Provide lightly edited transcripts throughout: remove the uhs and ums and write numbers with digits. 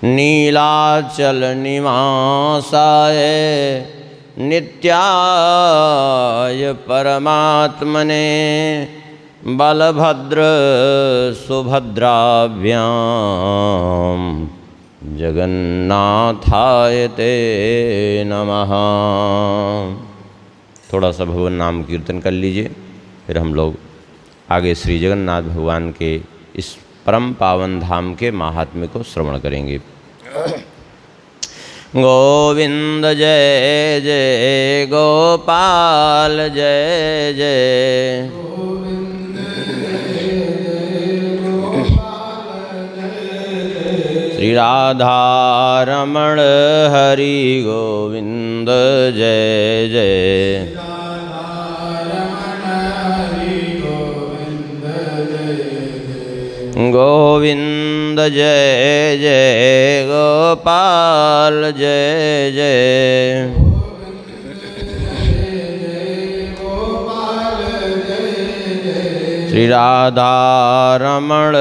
नीलाचल निवासाय नित्याय परमात्मने बलभद्र सुभद्राभ्यां जगन्नाथाय ते नमः। थोड़ा सा भगवान नाम कीर्तन कर लीजिए, फिर हम लोग आगे श्री जगन्नाथ भगवान के इस परम पावन धाम के महात्म्य को श्रवण करेंगे। गोविंद जय जय गोपाल जय जय, श्री राधा रमण हरि गोविंद जय जय, गोविंद जय जय गोपाल जय जय, श्री राधा रमण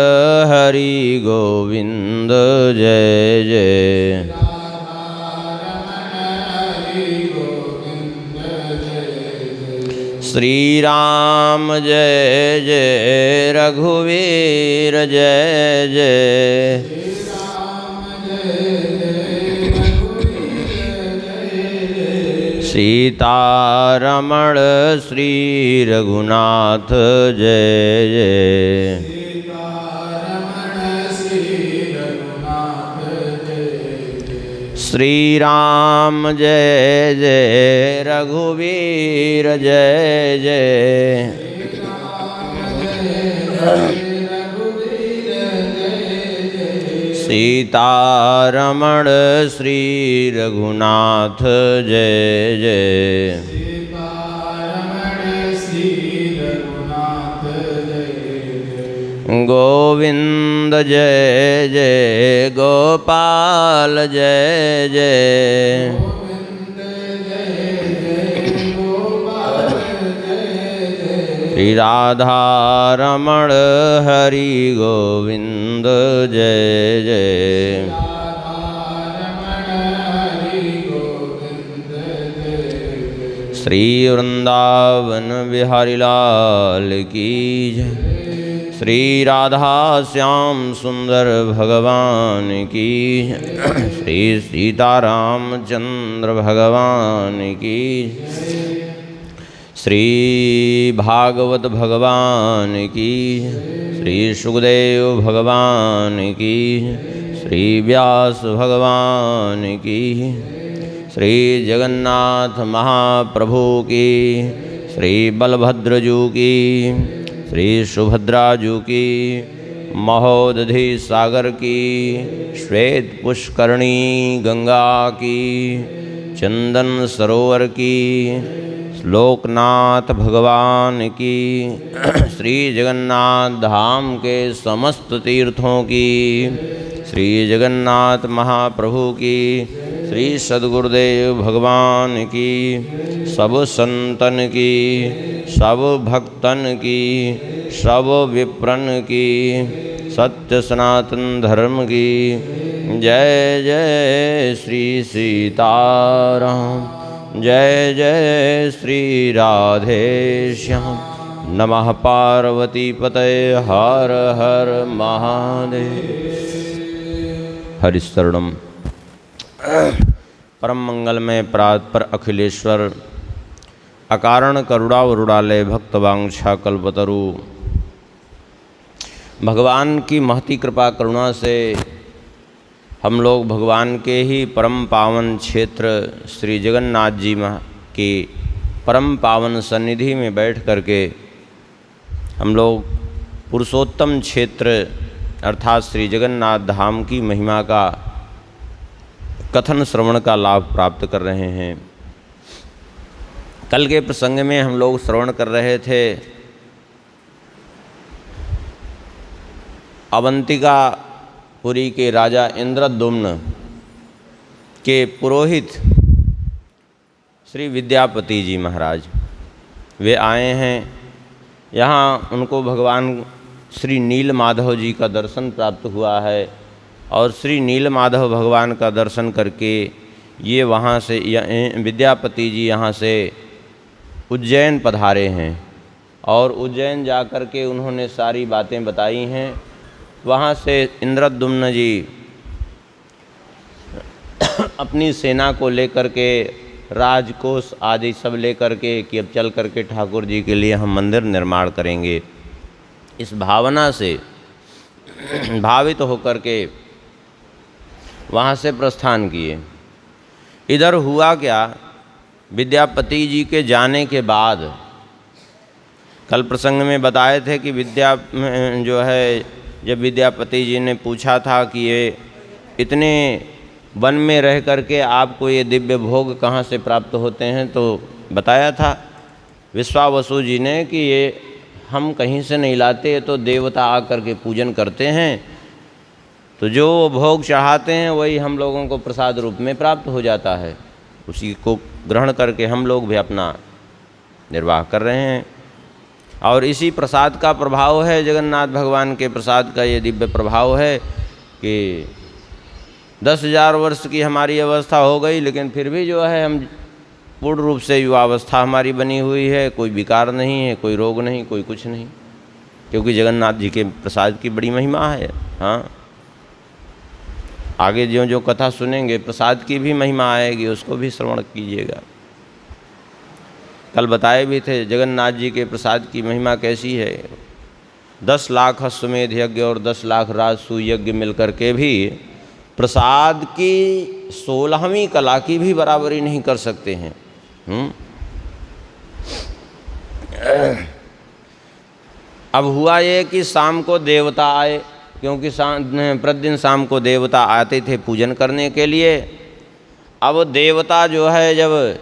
हरि गोविंद जय जय, श्री राम जय जय रघुवीर जय जय, सीतारमण श्री रघुनाथ जय जय, श्री राम जय जय रघुवीर जय जय, सीतारमण श्री रघुनाथ जय जय, गोविंद जय जय गोपाल जय जय, श्री राधा रमण हरि गोविंद जय जय, श्री वृंदावन बिहारी लाल की जय, श्री राधा श्याम सुंदर भगवान की, श्री सीतारामचंद्र भगवान की, श्री भागवत भगवान की, श्री सुखदेव भगवान की, श्री व्यास भगवान की, श्री जगन्नाथ महाप्रभु की, श्री बलभद्रजू की, श्री सुभद्राजू की, महोदधि सागर की, श्वेत पुष्करणी गंगा की, चंदन सरोवर की, लोकनाथ भगवान की, श्री जगन्नाथ धाम के समस्त तीर्थों की, श्री जगन्नाथ महाप्रभु की, श्री सद्गुरुदेव भगवान की, सब संतन की, सब भक्तन की, सब विप्रन की, सत्य सनातन धर्म की जय जय श्री सीताराम, जय जय श्री राधेश्याम, नमः पार्वती पतये हर हर महादेव। हरिशरणम। परम मंगलमय प्रातपर अखिलेश्वर अकारण करुणावरुणालय भक्तवांछा कल्पतरु, भगवान की महती कृपा करुणा से हम लोग भगवान के ही परम पावन क्षेत्र श्री जगन्नाथ जी के परम पावन सन्निधि में बैठ करके हम लोग पुरुषोत्तम क्षेत्र अर्थात श्री जगन्नाथ धाम की महिमा का कथन श्रवण का लाभ प्राप्त कर रहे हैं। कल के प्रसंग में हम लोग श्रवण कर रहे थे अवंतिकापुरी के राजा इंद्रद्युम्न के पुरोहित श्री विद्यापति जी महाराज। वे आए हैं यहाँ, उनको भगवान श्री नील माधव जी का दर्शन प्राप्त हुआ है। और श्री नीलमाधव भगवान का दर्शन करके ये वहाँ से विद्यापति जी यहाँ से उज्जैन पधारे हैं और उज्जैन जा कर के उन्होंने सारी बातें बताई हैं। वहाँ से इंद्रद्युम्न जी अपनी सेना को लेकर के राजकोष आदि सब लेकर के कि अब चल करके ठाकुर जी के लिए हम मंदिर निर्माण करेंगे, इस भावना से भावित होकर के वहाँ से प्रस्थान किए। इधर हुआ क्या, विद्यापति जी के जाने के बाद कल प्रसंग में बताए थे कि जो है जब विद्यापति जी ने पूछा था कि ये इतने वन में रह करके आपको ये दिव्य भोग कहाँ से प्राप्त होते हैं, तो बताया था विश्वावसु जी ने कि ये हम कहीं से नहीं लाते, तो देवता आकर के पूजन करते हैं, तो जो भोग चढ़ाते हैं वही हम लोगों को प्रसाद रूप में प्राप्त हो जाता है, उसी को ग्रहण करके हम लोग भी अपना निर्वाह कर रहे हैं। और इसी प्रसाद का प्रभाव है, जगन्नाथ भगवान के प्रसाद का ये दिव्य प्रभाव है कि 10,000 वर्ष की हमारी अवस्था हो गई, लेकिन फिर भी जो है हम पूर्ण रूप से युवावस्था हमारी बनी हुई है, कोई विकार नहीं है, कोई रोग नहीं, कोई कुछ नहीं, क्योंकि जगन्नाथ जी के प्रसाद की बड़ी महिमा है। हाँ, आगे जो जो कथा सुनेंगे प्रसाद की भी महिमा आएगी, उसको भी श्रवण कीजिएगा। कल बताए भी थे जगन्नाथ जी के प्रसाद की महिमा कैसी है। 10 लाख अश्वमेध यज्ञ और 10 लाख राजसूय यज्ञ मिलकर के भी प्रसाद की 16वीं कला की भी बराबरी नहीं कर सकते हैं। अब हुआ ये कि शाम को देवता आए, क्योंकि प्रतिदिन शाम को देवता आते थे पूजन करने के लिए। अब देवता जो है जब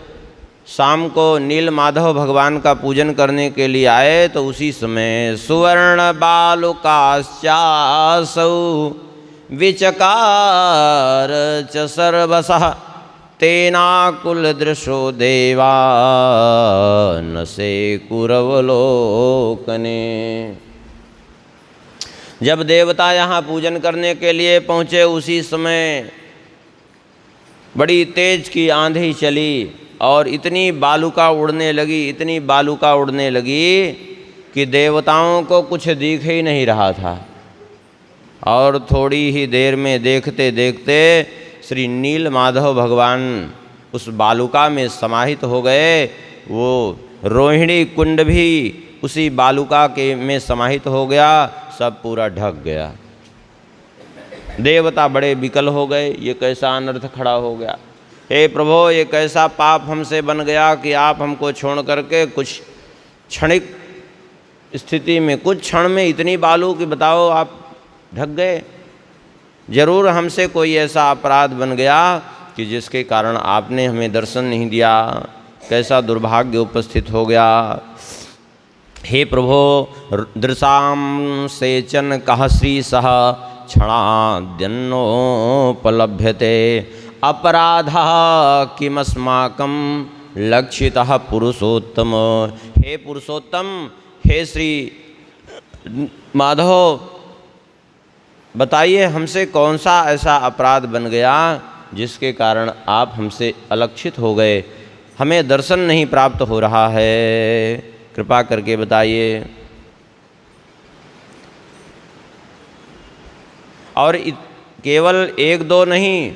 शाम को नीलमाधव भगवान का पूजन करने के लिए आए, तो उसी समय सुवर्ण बालुकाश्चासौ विचकार च सर्वसः तेनाकुल दृशो देवा न से कुरवलोकने। जब देवता यहाँ पूजन करने के लिए पहुँचे, उसी समय बड़ी तेज की आंधी चली और इतनी बालुका उड़ने लगी, इतनी बालुका उड़ने लगी कि देवताओं को कुछ दिख ही नहीं रहा था। और थोड़ी ही देर में देखते देखते श्री नीलमाधव भगवान उस बालुका में समाहित हो गए। वो रोहिणी कुंड भी उसी बालुका के में समाहित हो गया, सब पूरा ढक गया। देवता बड़े विकल हो गए, ये कैसा अनर्थ खड़ा हो गया। हे प्रभो, ये कैसा पाप हमसे बन गया कि आप हमको छोड़ करके कुछ क्षणिक स्थिति में, कुछ क्षण में इतनी बालू कि बताओ आप ढक गए। जरूर हमसे कोई ऐसा अपराध बन गया कि जिसके कारण आपने हमें दर्शन नहीं दिया। कैसा दुर्भाग्य उपस्थित हो गया। हे प्रभो, दृशाम सेचन कह श्री सह क्षणाद्यन्नोपलभ्यते अपराधा किमस्माकं लक्षितः पुरुषोत्तम। हे पुरुषोत्तम, हे श्री माधव, बताइए हमसे कौन सा ऐसा अपराध बन गया जिसके कारण आप हमसे अलक्षित हो गए, हमें दर्शन नहीं प्राप्त हो रहा है, कृपा करके बताइए। और केवल 1-2 नहीं,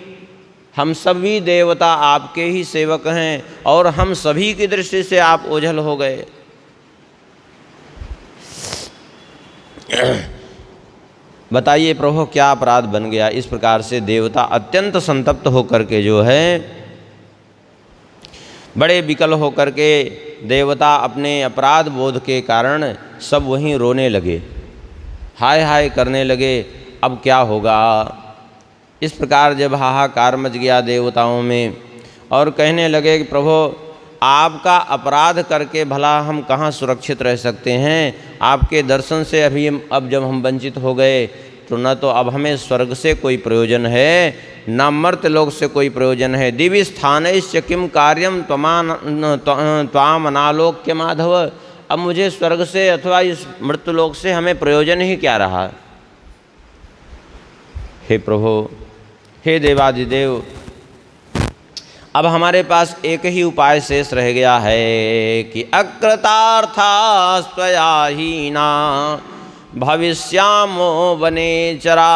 हम सभी देवता आपके ही सेवक हैं और हम सभी की दृष्टि से आप ओझल हो गए। बताइए प्रभु, क्या अपराध बन गया। इस प्रकार से देवता अत्यंत संतप्त होकर के जो है, बड़े विकल होकर के देवता अपने अपराध बोध के कारण सब वहीं रोने लगे, हाय हाय करने लगे, अब क्या होगा। इस प्रकार जब हाहाकार मच गया देवताओं में और कहने लगे कि प्रभु, आपका अपराध करके भला हम कहाँ सुरक्षित रह सकते हैं। आपके दर्शन से अब जब हम वंचित हो गए, तो न तो अब हमें स्वर्ग से कोई प्रयोजन है, न मर्त्यलोक से कोई प्रयोजन है। दिव्य स्थानैश्च किम कार्यम त्वामनालोक्य माधव। अब मुझे स्वर्ग से अथवा इस मृत्युलोक से हमें प्रयोजन ही क्या रहा। हे प्रभु, हे देवादिदेव, अब हमारे पास एक ही उपाय शेष रह गया है कि अकृतार्था स्वया हीना भविष्यामो वनेचरा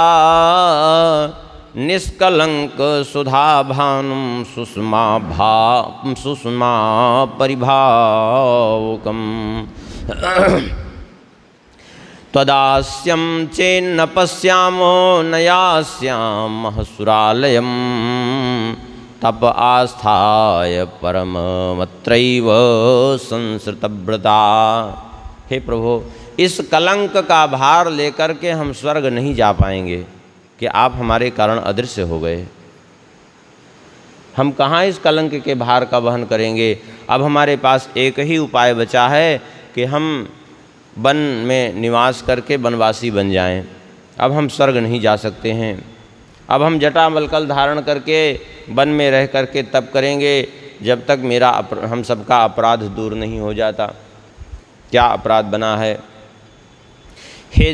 निष्कलंक सुधा भानुम सुषमा परिभावकम त्वदास्यं चेन्न पश्यामो न यास्यामः सुरालयम् तप आस्थाय परममत्रैव संसृतव्रता। हे प्रभु, इस कलंक का भार लेकर के हम स्वर्ग नहीं जा पाएंगे कि आप हमारे कारण अदृश्य हो गए। हम कहाँ इस कलंक के भार का वहन करेंगे। अब हमारे पास एक ही उपाय बचा है कि हम वन में निवास करके वनवासी बन जाएं। अब हम स्वर्ग नहीं जा सकते हैं। अब हम जटामलकल धारण करके वन में रह करके तप करेंगे जब तक हम सबका अपराध दूर नहीं हो जाता। क्या अपराध बना है। हे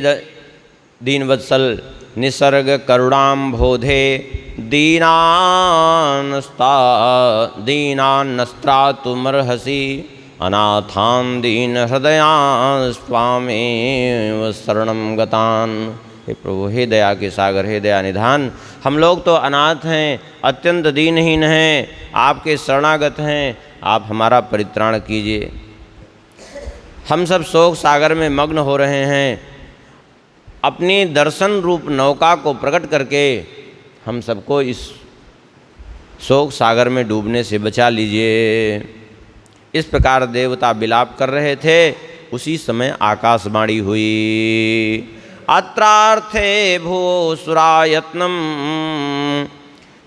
दीनवत्सल निसर्ग करुणाम्भोधे दीनान्नस्त्रातुमर्हसि अनाथान दीन हृदयान स्वामेव शरणं गतान। हे प्रभु, हे दया के सागर, हे दया निधान, हम लोग तो अनाथ हैं, अत्यंत दीनहीन हैं, आपके शरणागत हैं, आप हमारा परित्राण कीजिए। हम सब शोक सागर में मग्न हो रहे हैं। अपनी दर्शन रूप नौका को प्रकट करके हम सबको इस शोक सागर में डूबने से बचा लीजिए। इस प्रकार देवता विलाप कर रहे थे। उसी समय आकाशवाणी हुई, अत्रार्थे भूसुरायत्नम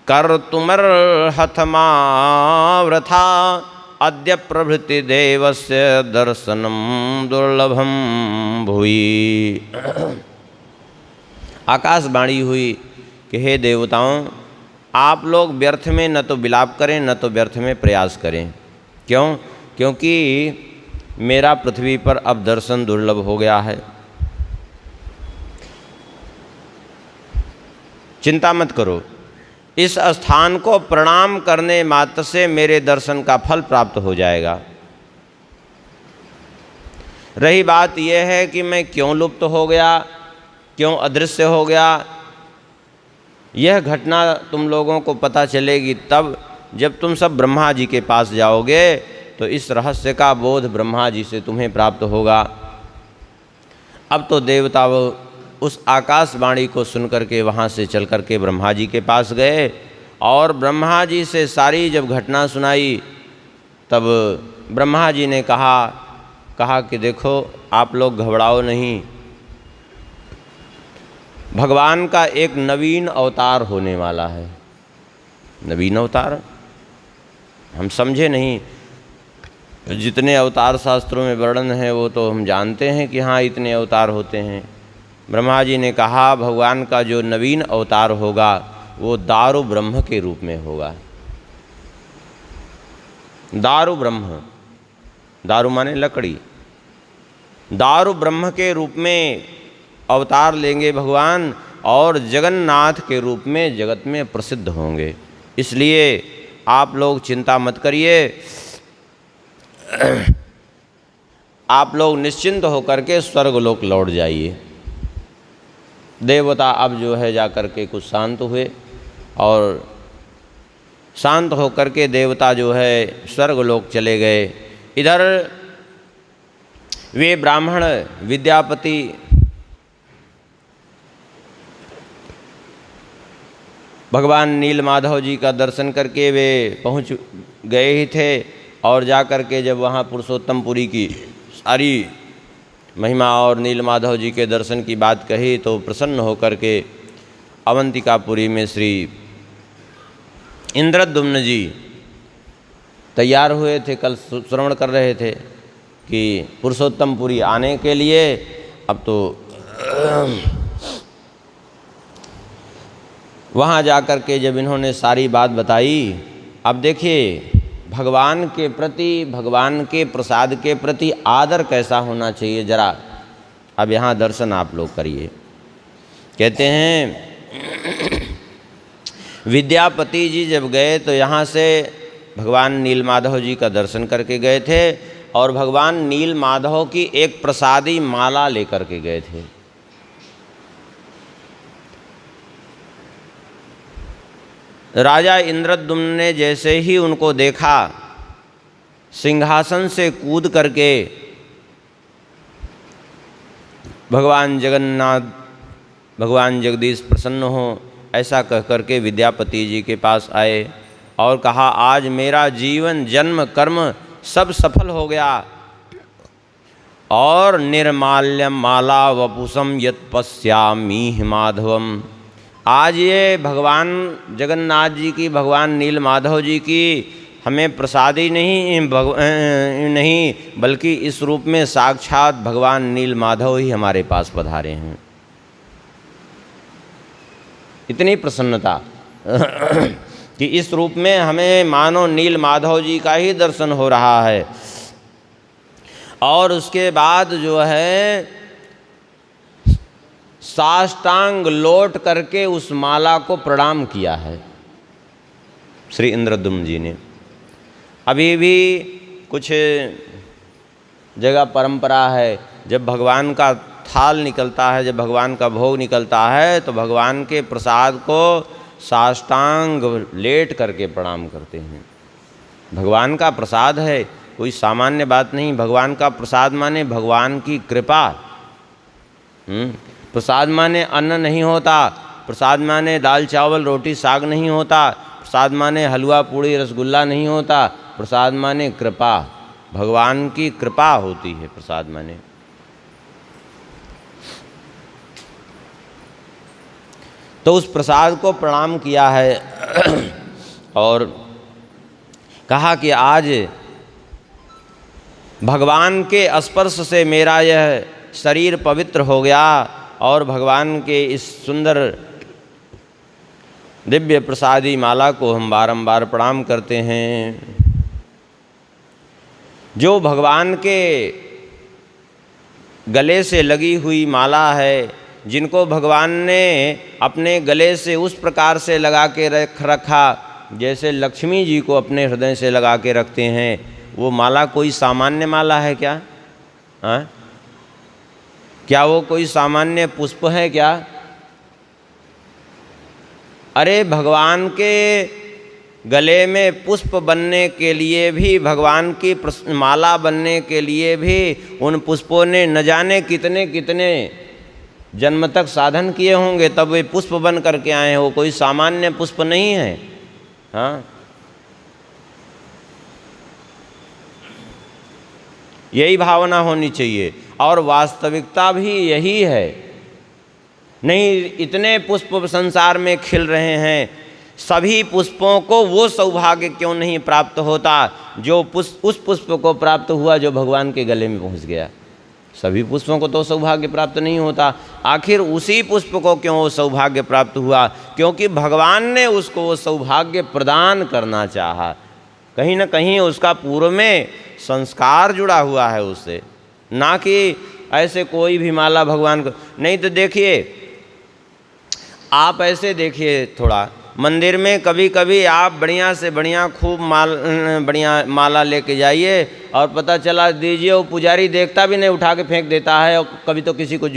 कर्तुमर्हथमाव्रथा अद्य प्रभृति देवस्य दर्शनम दुर्लभम भुवि। आकाशवाणी हुई कि हे देवताओं, आप लोग व्यर्थ में न तो विलाप करें न तो व्यर्थ में प्रयास करें। क्यों? क्योंकि मेरा पृथ्वी पर अब दर्शन दुर्लभ हो गया है। चिंता मत करो, इस स्थान को प्रणाम करने मात्र से मेरे दर्शन का फल प्राप्त हो जाएगा। रही बात यह है कि मैं क्यों लुप्त हो गया, क्यों अदृश्य हो गया, यह घटना तुम लोगों को पता चलेगी तब जब तुम सब ब्रह्मा जी के पास जाओगे तो इस रहस्य का बोध ब्रह्मा जी से तुम्हें प्राप्त होगा। अब तो देवता वो उस आकाशवाणी को सुनकर के वहाँ से चल कर के ब्रह्मा जी के पास गए और ब्रह्मा जी से सारी जब घटना सुनाई तब ब्रह्मा जी ने कहा कि देखो, आप लोग घबराओ नहीं, भगवान का एक नवीन अवतार होने वाला है। नवीन अवतार हम समझे नहीं। जितने अवतार शास्त्रों में वर्णन है वो तो हम जानते हैं कि हाँ इतने अवतार होते हैं। ब्रह्मा जी ने कहा भगवान का जो नवीन अवतार होगा वो दारु ब्रह्म के रूप में होगा। दारु ब्रह्म, दारु माने लकड़ी, दारु ब्रह्म के रूप में अवतार लेंगे भगवान और जगन्नाथ के रूप में जगत में प्रसिद्ध होंगे। इसलिए आप लोग चिंता मत करिए, आप लोग निश्चिंत होकर के स्वर्गलोक लौट जाइए। देवता अब जो है जाकर के कुछ शांत हुए और शांत होकर के देवता जो है स्वर्गलोक चले गए। इधर वे ब्राह्मण विद्यापति भगवान नीलमाधव जी का दर्शन करके वे पहुंच गए ही थे और जाकर के जब वहाँ पुरुषोत्तमपुरी की सारी महिमा और नीलमाधव जी के दर्शन की बात कही तो प्रसन्न होकर के अवंतिकापुरी में श्री इंद्रद्युम्न जी तैयार हुए थे। कल श्रवण कर रहे थे कि पुरुषोत्तमपुरी आने के लिए अब तो वहाँ जाकर के जब इन्होंने सारी बात बताई, अब देखिए भगवान के प्रति, भगवान के प्रसाद के प्रति आदर कैसा होना चाहिए जरा अब यहाँ दर्शन आप लोग करिए। कहते हैं विद्यापति जी जब गए तो यहाँ से भगवान नीलमाधव जी का दर्शन करके गए थे और भगवान नीलमाधव की एक प्रसादी माला लेकर के गए थे। राजा इंद्रद्युम्न ने जैसे ही उनको देखा, सिंहासन से कूद करके भगवान जगन्नाथ, भगवान जगदीश प्रसन्न हो, ऐसा कह करके विद्यापति जी के पास आए और कहा, आज मेरा जीवन जन्म कर्म सब सफल हो गया और निर्माल्यम माला वपुषम यत् पश्यामि माधवम। आज ये भगवान जगन्नाथ जी की, भगवान नीलमाधव जी की हमें प्रसादी नहीं बल्कि इस रूप में साक्षात भगवान नीलमाधव ही हमारे पास पधारे हैं। इतनी प्रसन्नता कि इस रूप में हमें मानो नीलमाधव जी का ही दर्शन हो रहा है। और उसके बाद जो है साष्टांग लौट करके उस माला को प्रणाम किया है श्री इंद्रद्युम्न जी ने। अभी भी कुछ जगह परंपरा है, जब भगवान का थाल निकलता है, जब भगवान का भोग निकलता है तो भगवान के प्रसाद को साष्टांग लेट करके प्रणाम करते हैं। भगवान का प्रसाद है, कोई सामान्य बात नहीं। भगवान का प्रसाद माने भगवान की कृपा। प्रसाद माने अन्न नहीं होता, प्रसाद माने दाल चावल रोटी साग नहीं होता, प्रसाद माने हलवा पूड़ी रसगुल्ला नहीं होता, प्रसाद माने कृपा। भगवान की कृपा होती है प्रसाद माने। तो उस प्रसाद को प्रणाम किया है और कहा कि आज भगवान के स्पर्श से मेरा यह शरीर पवित्र हो गया और भगवान के इस सुंदर दिव्य प्रसादी माला को हम बारंबार प्रणाम करते हैं। जो भगवान के गले से लगी हुई माला है, जिनको भगवान ने अपने गले से उस प्रकार से लगा के रखा जैसे लक्ष्मी जी को अपने हृदय से लगा के रखते हैं, वो माला कोई सामान्य माला है क्या? हाँ, क्या वो कोई सामान्य पुष्प है क्या? अरे भगवान के गले में पुष्प बनने के लिए भी, भगवान की माला बनने के लिए भी उन पुष्पों ने न जाने कितने कितने जन्म तक साधन किए होंगे, तब वे पुष्प बन करके आए हैं। वो कोई सामान्य पुष्प नहीं है। हाँ, यही भावना होनी चाहिए और वास्तविकता भी यही है। नहीं, इतने पुष्प संसार में खिल रहे हैं, सभी पुष्पों को वो सौभाग्य क्यों नहीं प्राप्त होता जो उस पुष्प को प्राप्त हुआ जो भगवान के गले में पहुंच गया। सभी पुष्पों को तो सौभाग्य प्राप्त नहीं होता, आखिर उसी पुष्प को क्यों वो सौभाग्य प्राप्त हुआ? क्योंकि भगवान ने उसको वो सौभाग्य प्रदान करना चाहा। कहीं ना कहीं उसका पूर्व में संस्कार जुड़ा हुआ है उससे, ना कि ऐसे कोई भी माला भगवान को। नहीं तो देखिए, आप ऐसे देखिए, थोड़ा मंदिर में कभी कभी आप बढ़िया से बढ़िया खूब बढ़िया माला लेके जाइए और पता चला दीजिए, वो पुजारी देखता भी नहीं, उठा के फेंक देता है। और कभी तो किसी को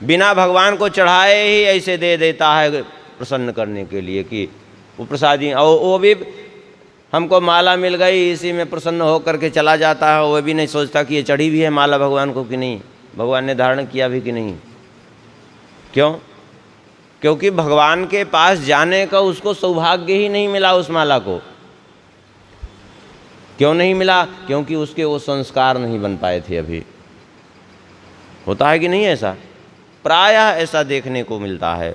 बिना भगवान को चढ़ाए ही ऐसे दे देता है प्रसन्न करने के लिए कि वो प्रसादी, और वो भी हमको माला मिल गई इसी में प्रसन्न होकर के चला जाता है। वो भी नहीं सोचता कि ये चढ़ी भी है माला भगवान को कि नहीं, भगवान ने धारण किया भी कि नहीं। क्यों? क्योंकि भगवान के पास जाने का उसको सौभाग्य ही नहीं मिला उस माला को। क्यों नहीं मिला? क्योंकि उसके वो संस्कार नहीं बन पाए थे अभी। होता है कि नहीं ऐसा? प्रायः ऐसा देखने को मिलता है।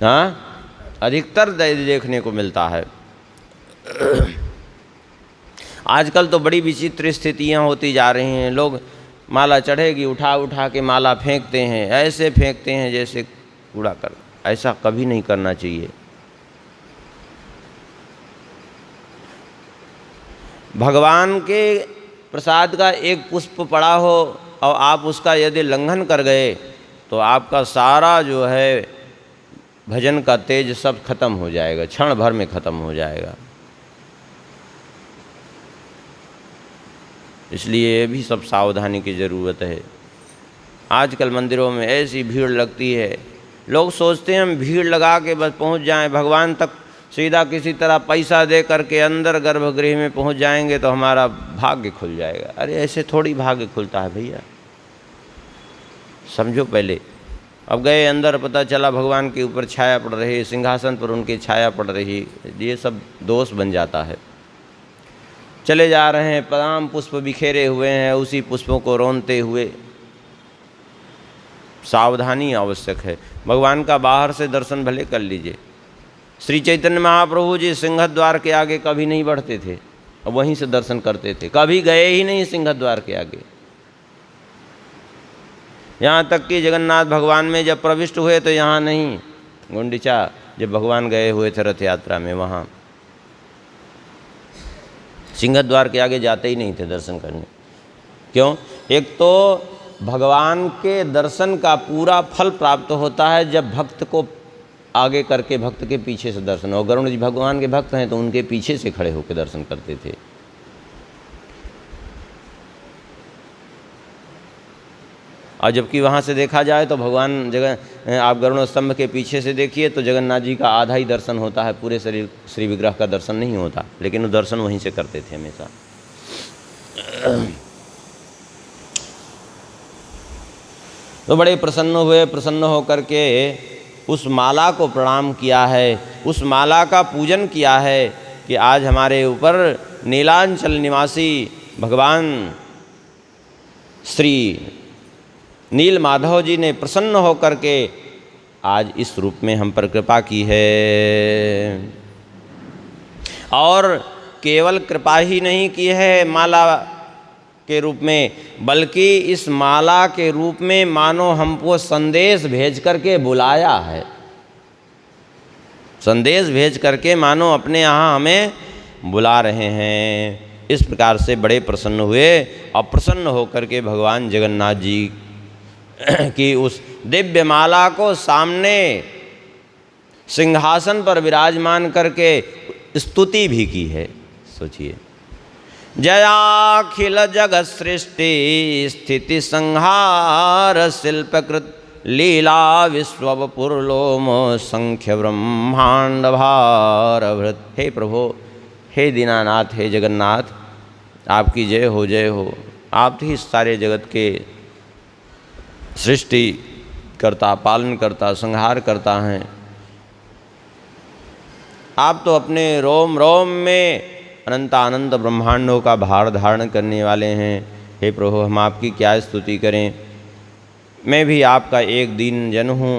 हाँ, अधिकतर देखने को मिलता है। आजकल तो बड़ी विचित्र स्थितियाँ होती जा रही हैं। लोग माला चढ़ेगी, उठा उठा के माला फेंकते हैं, ऐसे फेंकते हैं जैसे कूड़ा कर। ऐसा कभी नहीं करना चाहिए। भगवान के प्रसाद का एक पुष्प पड़ा हो और आप उसका यदि लंघन कर गए तो आपका सारा जो है भजन का तेज सब खत्म हो जाएगा, क्षण भर में खत्म हो जाएगा। इसलिए ये भी सब सावधानी की ज़रूरत है। आजकल मंदिरों में ऐसी भीड़ लगती है, लोग सोचते हैं हम भीड़ लगा के बस पहुंच जाएं भगवान तक, सीधा किसी तरह पैसा दे करके अंदर गर्भगृह में पहुंच जाएंगे तो हमारा भाग्य खुल जाएगा। अरे ऐसे थोड़ी भाग्य खुलता है भैया, समझो पहले। अब गए अंदर, पता चला भगवान के ऊपर छाया पड़ रही है, सिंहासन पर उनकी छाया पड़ रही, ये सब दोष बन जाता है। चले जा रहे हैं, पदाम पुष्प बिखेरे हुए हैं, उसी पुष्पों को रोनते हुए। सावधानी आवश्यक है। भगवान का बाहर से दर्शन भले कर लीजिए। श्री चैतन्य महाप्रभु जी सिंहद्वार के आगे कभी नहीं बढ़ते थे, अब वहीं से दर्शन करते थे, कभी गए ही नहीं सिंहद्वार के आगे। यहाँ तक कि जगन्नाथ भगवान में जब प्रविष्ट हुए तो यहाँ नहीं, गुंडीचा जब भगवान गए हुए थे रथ यात्रा में, वहाँ सिंहद्वार के आगे जाते ही नहीं थे दर्शन करने। क्यों? एक तो भगवान के दर्शन का पूरा फल प्राप्त होता है जब भक्त को आगे करके भक्त के पीछे से दर्शन हो। गरुड़ जी भगवान के भक्त हैं तो उनके पीछे से खड़े होकर दर्शन करते थे। और जबकि वहाँ से देखा जाए तो भगवान आप गरुड़ स्तंभ के पीछे से देखिए तो जगन्नाथ जी का आधा ही दर्शन होता है, पूरे शरीर श्री विग्रह का दर्शन नहीं होता, लेकिन वो दर्शन वहीं से करते थे हमेशा। तो बड़े प्रसन्न हुए, प्रसन्न होकर के उस माला को प्रणाम किया है, उस माला का पूजन किया है कि आज हमारे ऊपर नीलांचल निवासी भगवान श्री नील माधव जी ने प्रसन्न होकर के आज इस रूप में हम पर कृपा की है। और केवल कृपा ही नहीं की है माला के रूप में, बल्कि इस माला के रूप में मानो हमको संदेश भेज करके बुलाया है। संदेश भेज करके मानो अपने यहाँ हमें बुला रहे हैं। इस प्रकार से बड़े प्रसन्न हुए और प्रसन्न होकर के भगवान जगन्नाथ जी की उस दिव्य माला को सामने सिंहासन पर विराजमान करके स्तुति भी की है। सोचिए, जयाखिल जगत सृष्टि स्थिति संहार शिल्पकृत लीला विश्वपुरलोम संख्य ब्रह्मांड भारभृत। हे प्रभु, हे दीनानाथ, हे जगन्नाथ, आपकी जय हो, जय हो। आप ही सारे जगत के सृष्टि करता, पालन करता, संहार करता हैं। आप तो अपने रोम रोम में अनंत ब्रह्मांडों का भार धारण करने वाले हैं। हे प्रभु, हम आपकी क्या स्तुति करें। मैं भी आपका एक दीन जन हूँ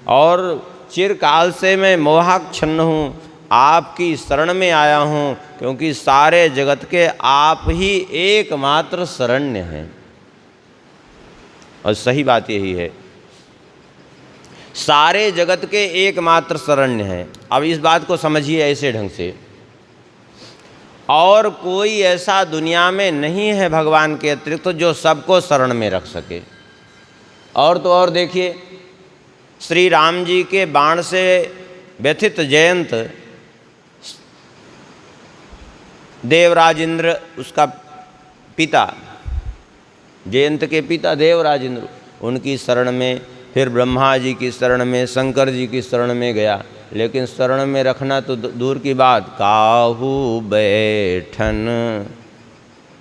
और चिरकाल से मैं मोहाच्छन्न हूँ, आपकी शरण में आया हूँ, क्योंकि सारे जगत के आप ही एकमात्र शरण्य हैं। और सही बात यही है, सारे जगत के एकमात्र शरण्य हैं। अब इस बात को समझिए ऐसे ढंग से, और कोई ऐसा दुनिया में नहीं है भगवान के अतिरिक्त जो सबको शरण में रख सके। और तो और देखिए, श्री राम जी के बाण से व्यथित जयंत, देवराजेंद्र उसका पिता, जयंत के पिता देवराजेंद्र, उनकी शरण में, फिर ब्रह्मा जी की शरण में, शंकर जी की शरण में गया। लेकिन शरण में रखना तो दूर की बात, काहू बैठन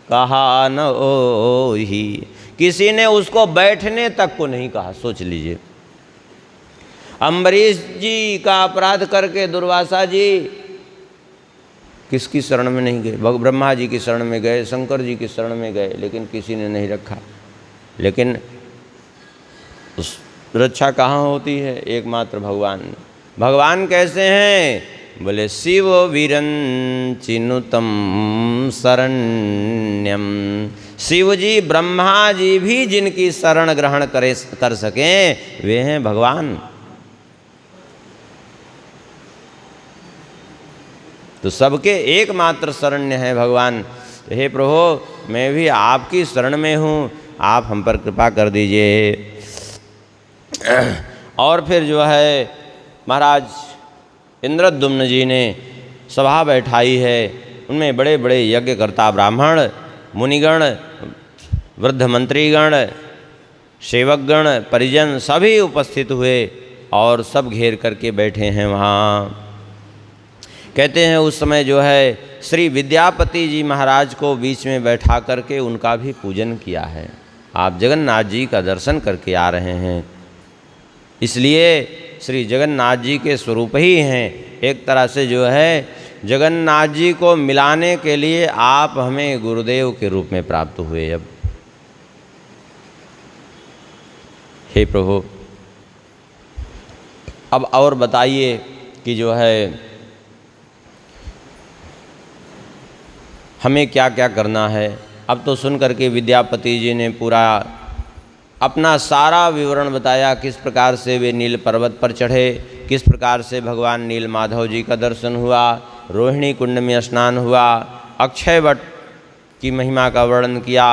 कहा न ओही, किसी ने उसको बैठने तक को नहीं कहा। सोच लीजिए, अम्बरीश जी का अपराध करके दुर्वासा जी किसकी शरण में नहीं गए? ब्रह्मा जी की शरण में गए, शंकर जी की शरण में गए, लेकिन किसी ने नहीं रखा। लेकिन उस रक्षा कहाँ होती है? एकमात्र भगवान। भगवान कैसे हैं? बोले शिव वीरन चिनुतम शरण्यम। शिव जी, ब्रह्मा जी भी जिनकी शरण ग्रहण कर सकें वे हैं भगवान। तो सबके एकमात्र शरण्य है भगवान। तो हे प्रभु, मैं भी आपकी शरण में हूँ, आप हम पर कृपा कर दीजिए। और फिर जो है महाराज इंद्रद्युम्न जी ने सभा बैठाई है, उनमें बड़े बड़े यज्ञकर्ता ब्राह्मण, मुनिगण, वृद्ध मंत्रीगण, सेवकगण, परिजन सभी उपस्थित हुए और सब घेर करके बैठे हैं वहाँ। कहते हैं उस समय जो है श्री विद्यापति जी महाराज को बीच में बैठा करके उनका भी पूजन किया है। आप जगन्नाथ जी का दर्शन करके आ रहे हैं, इसलिए श्री जगन्नाथ जी के स्वरूप ही हैं। एक तरह से जो है जगन्नाथ जी को मिलाने के लिए आप हमें गुरुदेव के रूप में प्राप्त हुए। अब हे प्रभु, अब और बताइए कि जो है हमें क्या क्या करना है। अब तो सुन करके विद्यापति जी ने पूरा अपना सारा विवरण बताया, किस प्रकार से वे नील पर्वत पर चढ़े, किस प्रकार से भगवान नील माधव जी का दर्शन हुआ, रोहिणी कुंड में स्नान हुआ, अक्षय वट की महिमा का वर्णन किया,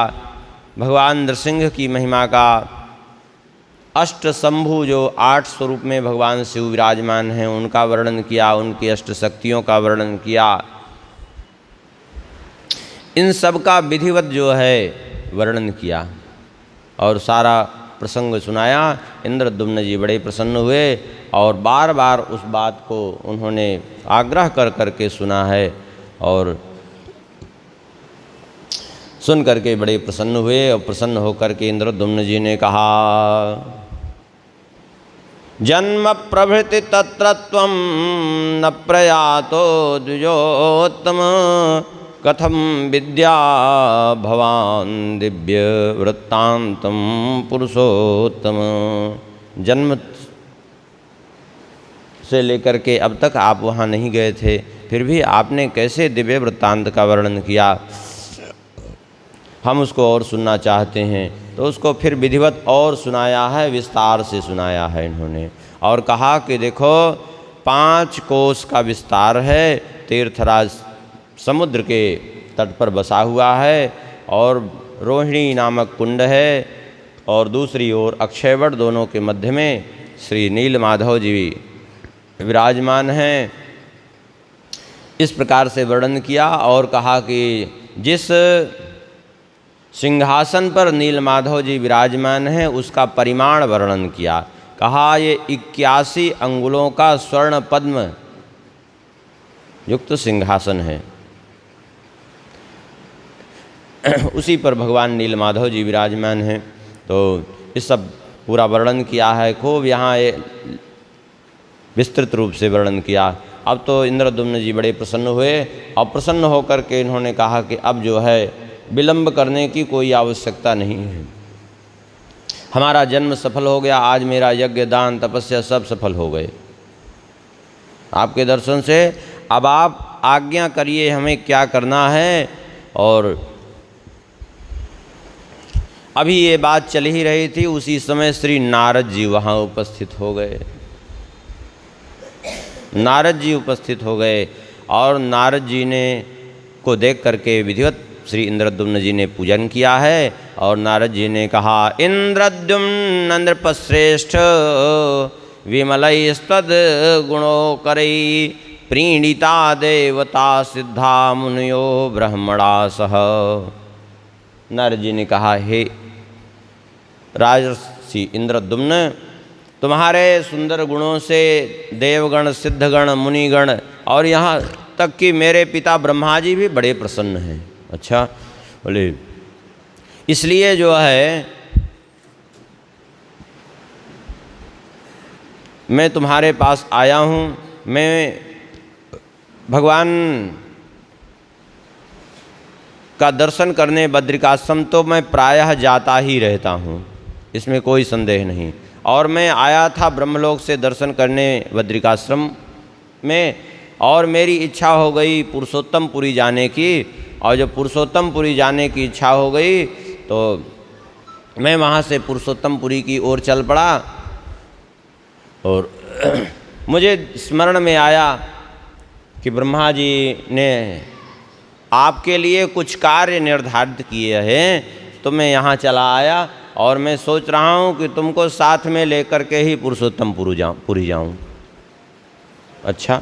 भगवान नृसिंह की महिमा का, अष्ट शंभु जो 8 स्वरूप में भगवान शिव विराजमान हैं उनका वर्णन किया, उनकी अष्ट शक्तियों का वर्णन किया। इन सब का विधिवत जो है वर्णन किया और सारा प्रसंग सुनाया। इंद्रद्युम्न जी बड़े प्रसन्न हुए और बार बार उस बात को उन्होंने आग्रह कर करके सुना है और सुन करके बड़े प्रसन्न हुए। और प्रसन्न होकर के इंद्रद्युम्न जी ने कहा, जन्म प्रभृति तत्रत्वं न प्रयातो द्विजोत्तम, कथम विद्या भवान दिव्य वृत्तांतम पुरुषोत्तम। जन्म से लेकर के अब तक आप वहाँ नहीं गए थे, फिर भी आपने कैसे दिव्य वृत्तांत का वर्णन किया, हम उसको और सुनना चाहते हैं। तो उसको फिर विधिवत और सुनाया है, विस्तार से सुनाया है इन्होंने और कहा कि देखो 5 कोस का विस्तार है, तीर्थराज समुद्र के तट पर बसा हुआ है और रोहिणी नामक कुंड है और दूसरी ओर अक्षयवट, दोनों के मध्य में श्री नील माधव जी विराजमान हैं। इस प्रकार से वर्णन किया और कहा कि जिस सिंहासन पर नील माधव जी विराजमान हैं उसका परिमाण वर्णन किया। कहा ये 81 अंगुलों का स्वर्ण पद्म युक्त सिंहासन है, उसी पर भगवान नील माधव जी विराजमान हैं। तो इस सब पूरा वर्णन किया है, खूब यहाँ विस्तृत रूप से वर्णन किया। अब तो इंद्रद्युम्न जी बड़े प्रसन्न हुए और प्रसन्न होकर के इन्होंने कहा कि अब जो है विलंब करने की कोई आवश्यकता नहीं है, हमारा जन्म सफल हो गया, आज मेरा यज्ञ दान तपस्या सब सफल हो गए आपके दर्शन से। अब आप आज्ञा करिए हमें क्या करना है। और अभी ये बात चल ही रही थी, उसी समय श्री नारद जी वहाँ उपस्थित हो गए। नारद जी उपस्थित हो गए और नारद जी ने को देख करके विधिवत श्री इंद्रद्युम्न जी ने पूजन किया है। और नारद जी ने कहा, इंद्रद्युम्न नृपश्रेष्ठ विमलैस्तद गुणोकरै, प्रीणिता देवता सिद्धा मुनयो ब्रह्मणा सह। नारद जी ने कहा, हे राजर्षि इंद्रद्युम्न, तुम्हारे सुंदर गुणों से देवगण, सिद्धगण, मुनिगण और यहाँ तक कि मेरे पिता ब्रह्मा जी भी बड़े प्रसन्न हैं। अच्छा बोले, इसलिए जो है मैं तुम्हारे पास आया हूँ। मैं भगवान का दर्शन करने बद्रिकाश्रम तो मैं प्रायः जाता ही रहता हूँ, इसमें कोई संदेह नहीं। और मैं आया था ब्रह्मलोक से दर्शन करने बद्रिकाश्रम में, और मेरी इच्छा हो गई पुरुषोत्तमपुरी जाने की। और जब पुरुषोत्तमपुरी जाने की इच्छा हो गई तो मैं वहाँ से पुरुषोत्तमपुरी की ओर चल पड़ा। और मुझे स्मरण में आया कि ब्रह्मा जी ने आपके लिए कुछ कार्य निर्धारित किए हैं, तो मैं यहाँ चला आया और मैं सोच रहा हूँ कि तुमको साथ में लेकर के ही पुरुषोत्तमपुरी जाऊँ। अच्छा,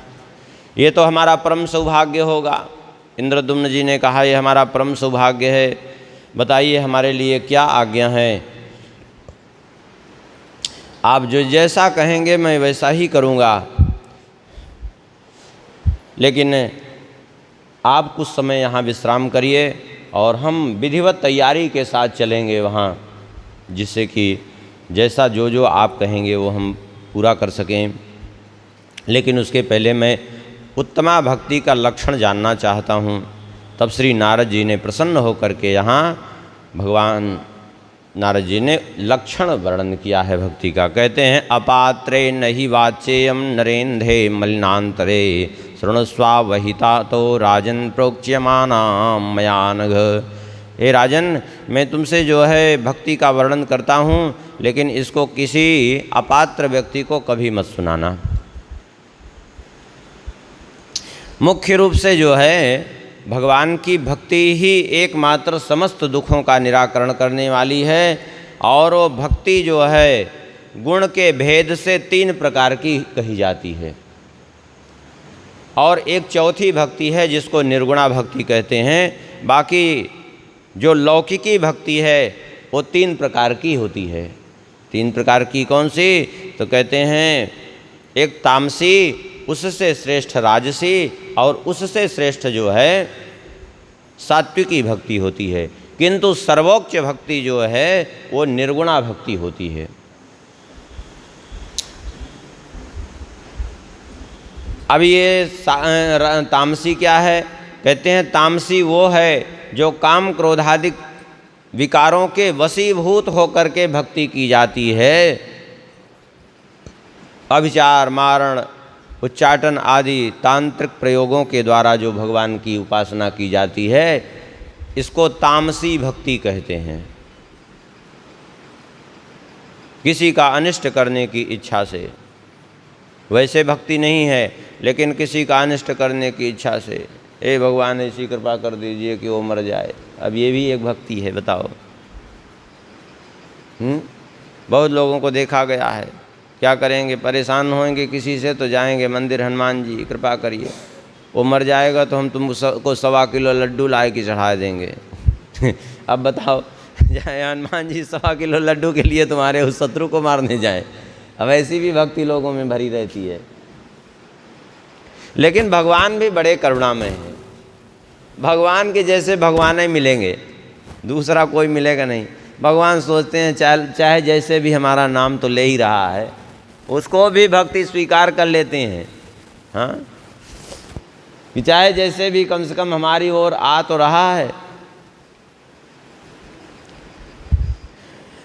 ये तो हमारा परम सौभाग्य होगा। इंद्रद्युम्न जी ने कहा, ये हमारा परम सौभाग्य है, बताइए हमारे लिए क्या आज्ञा है। आप जो जैसा कहेंगे मैं वैसा ही करूँगा, लेकिन आप कुछ समय यहाँ विश्राम करिए और हम विधिवत तैयारी के साथ चलेंगे वहाँ, जिससे कि जैसा जो जो आप कहेंगे वो हम पूरा कर सकें। लेकिन उसके पहले मैं उत्तमा भक्ति का लक्षण जानना चाहता हूँ। तब श्री नारद जी ने प्रसन्न होकर के यहाँ भगवान नारद जी ने लक्षण वर्णन किया है भक्ति का। कहते हैं, अपात्रे नहि वाच्येयम नरेंद्रे मलिनांतरे शृणुस्वा वहिता तो राजन प्रोक्ष्यमाना मयानघ। हे राजन, मैं तुमसे जो है भक्ति का वर्णन करता हूँ, लेकिन इसको किसी अपात्र व्यक्ति को कभी मत सुनाना। मुख्य रूप से जो है भगवान की भक्ति ही एकमात्र समस्त दुखों का निराकरण करने वाली है। और वो भक्ति जो है गुण के भेद से 3 प्रकार की कही जाती है। और एक चौथी भक्ति है जिसको निर्गुणा भक्ति कहते हैं। बाकी जो लौकिकी भक्ति है वो 3 प्रकार की होती है। 3 प्रकार की कौन सी? तो कहते हैं, एक तामसी, उससे श्रेष्ठ राजसी, और उससे श्रेष्ठ जो है सात्विकी भक्ति होती है। किंतु सर्वोच्च भक्ति जो है वो निर्गुणा भक्ति होती है। अब ये तामसी क्या है? कहते हैं तामसी वो है जो काम क्रोधादि विकारों के वशीभूत होकर के भक्ति की जाती है। अभिचार, मारण, उच्चाटन आदि तांत्रिक प्रयोगों के द्वारा जो भगवान की उपासना की जाती है, इसको तामसी भक्ति कहते हैं। किसी का अनिष्ट करने की इच्छा से, वैसे भक्ति नहीं है, लेकिन किसी का अनिष्ट करने की इच्छा से, ए भगवान ऐसी कृपा कर दीजिए कि वो मर जाए। अब ये भी एक भक्ति है, बताओ। बहुत लोगों को देखा गया है, क्या करेंगे, परेशान होंगे किसी से तो जाएंगे मंदिर, हनुमान जी कृपा करिए, वो मर जाएगा तो हम तुमको 1.25 किलो लड्डू लाए के चढ़ा देंगे। अब बताओ, जाए हनुमान जी 1.25 किलो लड्डू के लिए तुम्हारे उस शत्रु को मारने जाए। अब ऐसी भी भक्ति लोगों में भरी रहती है। लेकिन भगवान भी बड़े करुणामय हैं। भगवान के जैसे भगवान ही मिलेंगे, दूसरा कोई मिलेगा नहीं। भगवान सोचते हैं चाहे जैसे भी हमारा नाम तो ले ही रहा है, उसको भी भक्ति स्वीकार कर लेते हैं। हाँ, कि चाहे जैसे भी कम से कम हमारी ओर आ तो रहा है।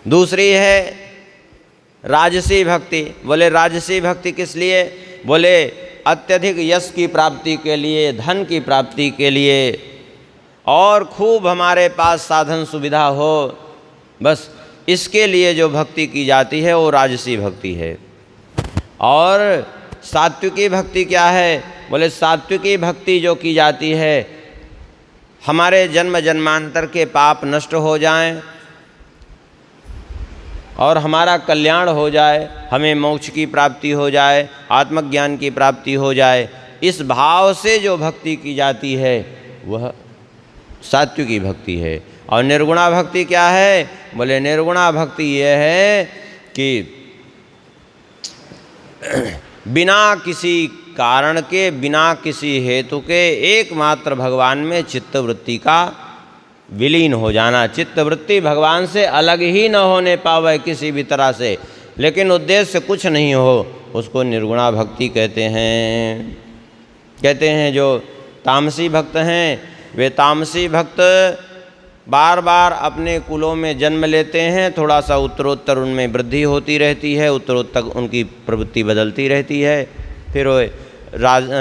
दूसरी है राजसी भक्ति। बोले राजसी भक्ति किस लिए? बोले अत्यधिक यश की प्राप्ति के लिए, धन की प्राप्ति के लिए, और खूब हमारे पास साधन सुविधा हो, बस इसके लिए जो भक्ति की जाती है वो राजसी भक्ति है। और सात्विकी भक्ति क्या है? बोले सात्विकी भक्ति जो की जाती है, हमारे जन्म जन्मांतर के पाप नष्ट हो जाएं और हमारा कल्याण हो जाए, हमें मोक्ष की प्राप्ति हो जाए, आत्मज्ञान की प्राप्ति हो जाए, इस भाव से जो भक्ति की जाती है वह सात्विकी भक्ति है। और निर्गुणा भक्ति क्या है? बोले निर्गुणा भक्ति यह है कि बिना किसी कारण के, बिना किसी हेतु के एकमात्र भगवान में चित्तवृत्ति का विलीन हो जाना। चित्तवृत्ति भगवान से अलग ही न होने पावे किसी भी तरह से, लेकिन उद्देश्य कुछ नहीं हो, उसको निर्गुणा भक्ति कहते हैं। कहते हैं जो तामसी भक्त हैं, वे तामसी भक्त बार बार अपने कुलों में जन्म लेते हैं, थोड़ा सा उत्तरोत्तर उनमें वृद्धि होती रहती है, उत्तरोत्तर उनकी प्रवृत्ति बदलती रहती है, फिर वो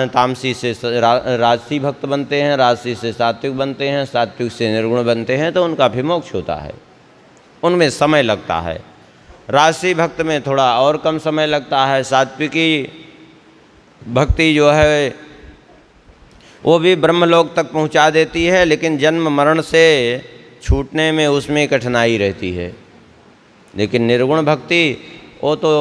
तामसी से राजसी भक्त बनते हैं, राजसी से सात्विक बनते हैं, सात्विक से निर्गुण बनते हैं, तो उनका भी मोक्ष होता है। उनमें समय लगता है। राजसी भक्त में थोड़ा और कम समय लगता है। सात्विकी भक्ति जो है वो भी ब्रह्मलोक तक पहुंचा देती है, लेकिन जन्म मरण से छूटने में उसमें कठिनाई रहती है। लेकिन निर्गुण भक्ति वो तो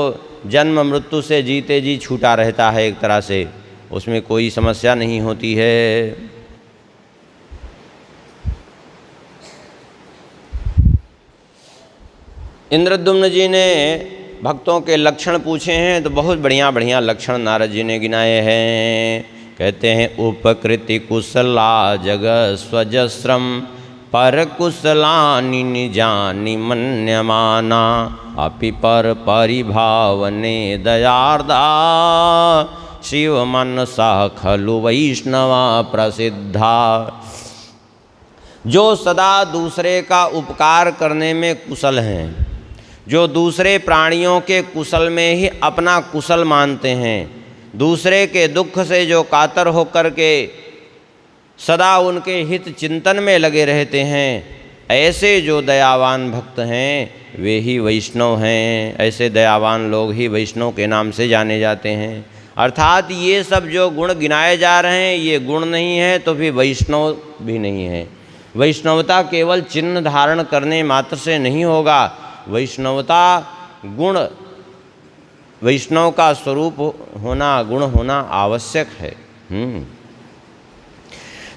जन्म मृत्यु से जीते जी छूटा रहता है एक तरह से। उसमें कोई समस्या नहीं होती है। इंद्रद्युम्न जी ने भक्तों के लक्षण पूछे हैं तो बहुत बढ़िया बढ़िया लक्षण नारद जी ने गिनाए हैं। कहते हैं उपकृति कुशला जग स्वजस्रम पर कुशलानि निजानि मन्यमाना अपि पर परिभावने दयार्दा शिव मनसा खलु वैष्णवा प्रसिद्धा। जो सदा दूसरे का उपकार करने में कुशल हैं, जो दूसरे प्राणियों के कुशल में ही अपना कुशल मानते हैं, दूसरे के दुख से जो कातर होकर के सदा उनके हित चिंतन में लगे रहते हैं, ऐसे जो दयावान भक्त हैं वे ही वैष्णव हैं। ऐसे दयावान लोग ही वैष्णव के नाम से जाने जाते हैं। अर्थात ये सब जो गुण गिनाए जा रहे हैं ये गुण नहीं है तो फिर वैष्णव भी नहीं है। वैष्णवता केवल चिन्ह धारण करने मात्र से नहीं होगा, वैष्णवता गुण, वैष्णव का स्वरूप होना, गुण होना आवश्यक है।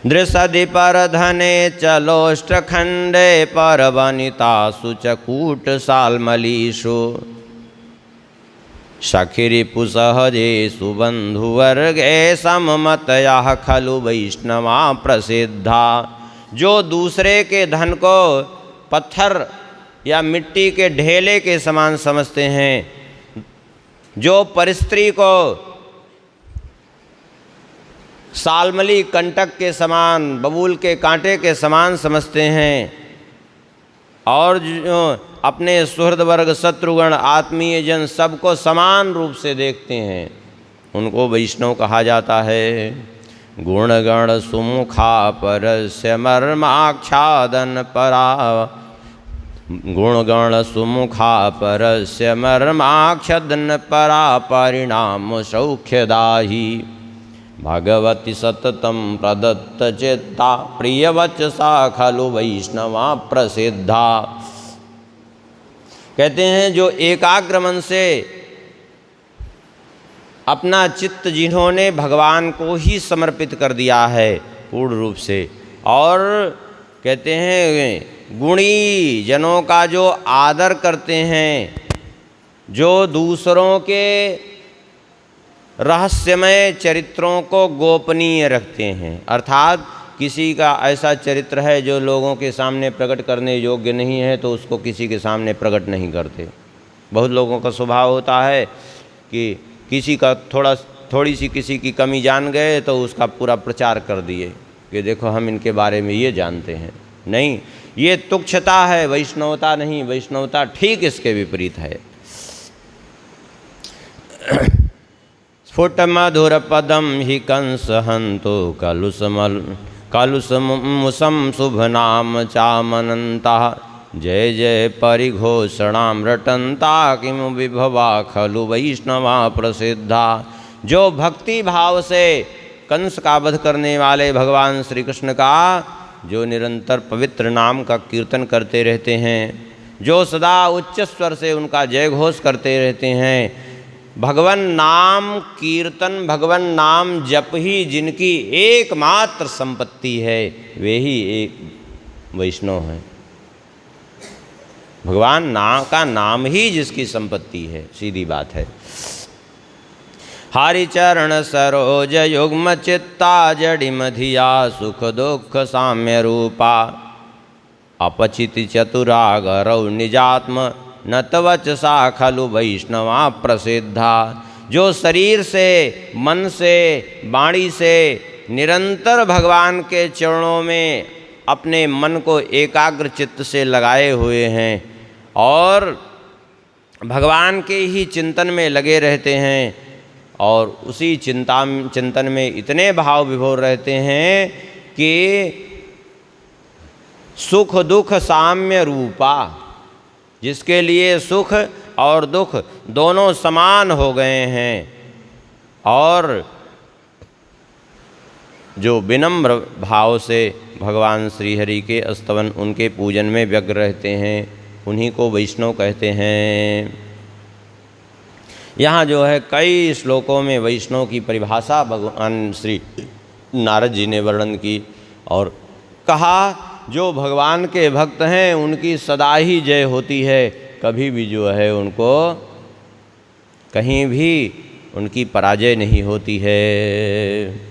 दृषदि पर धने चलोष्टखंडे पर वनितासु चकूट सालमलीषु सखिरिपु सहजेषु बंधुवर्गे सममतया खलु वैष्णवा प्रसिद्धा। जो दूसरे के धन को पत्थर या मिट्टी के ढेले के समान समझते हैं, जो परिस्त्री को सालमली कंटक के समान, बबूल के कांटे के समान समझते हैं, और जो अपने सुहृद वर्ग, शत्रुगण, आत्मीय जन सबको समान रूप से देखते हैं, उनको वैष्णव कहा जाता है। गुणगण सुमुखा परस्य मर्माख्यादन परा, गुणगण सुमुखा परस्य मर्माख्यदन परा परिणाम सौख्यदाही भगवती सततम प्रदत्त चित्ता प्रियवचसा खलु वैष्णवा प्रसिद्धा। कहते हैं जो एकाग्र मन से अपना चित्त जिन्होंने भगवान को ही समर्पित कर दिया है पूर्ण रूप से, और कहते हैं गुणी जनों का जो आदर करते हैं, जो दूसरों के रहस्यमय चरित्रों को गोपनीय रखते हैं, अर्थात किसी का ऐसा चरित्र है जो लोगों के सामने प्रकट करने योग्य नहीं है तो उसको किसी के सामने प्रकट नहीं करते। बहुत लोगों का स्वभाव होता है कि किसी का थोड़ी सी किसी की कमी जान गए तो उसका पूरा प्रचार कर दिए कि देखो हम इनके बारे में ये जानते हैं। नहीं, ये तुच्छता है, वैष्णवता नहीं। वैष्णवता ठीक इसके विपरीत है। स्फुट मधुर पदम ही कंस हंतो कलुषमुसम शुभ नाम चामनंता जय जय परिघोषणाम रटंता किमु विभवा खलु वैष्णवा प्रसिद्धा। जो भक्ति भाव से कंस का वध करने वाले भगवान श्री कृष्ण का जो निरंतर पवित्र नाम का कीर्तन करते रहते हैं, जो सदा उच्च स्वर से उनका जय घोष करते रहते हैं, भगवान नाम कीर्तन, भगवान नाम जप ही जिनकी एकमात्र संपत्ति है, वे ही एक वैष्णव हैं। भगवान नाम का नाम ही जिसकी संपत्ति है, सीधी बात है। हरिचरण सरोज युग्म चित्ता जडिम धिया सुख दुख साम्य रूपा अपचित चतुरागरौ निजात्म नतवचसा खलु वैष्णवा प्रसिद्धा। जो शरीर से, मन से, वाणी से निरंतर भगवान के चरणों में अपने मन को एकाग्र चित्त से लगाए हुए हैं और भगवान के ही चिंतन में लगे रहते हैं और उसी चिंतन में इतने भाव विभोर रहते हैं कि सुख दुख साम्य रूपा, जिसके लिए सुख और दुख दोनों समान हो गए हैं, और जो विनम्र भाव से भगवान श्री हरि के स्तवन, उनके पूजन में व्यग्र रहते हैं, उन्हीं को वैष्णव कहते हैं। यहाँ जो है कई श्लोकों में वैष्णव की परिभाषा भगवान श्री नारद जी ने वर्णन की और कहा जो भगवान के भक्त हैं उनकी सदा ही जय होती है, कभी भी जो है उनको कहीं भी उनकी पराजय नहीं होती है।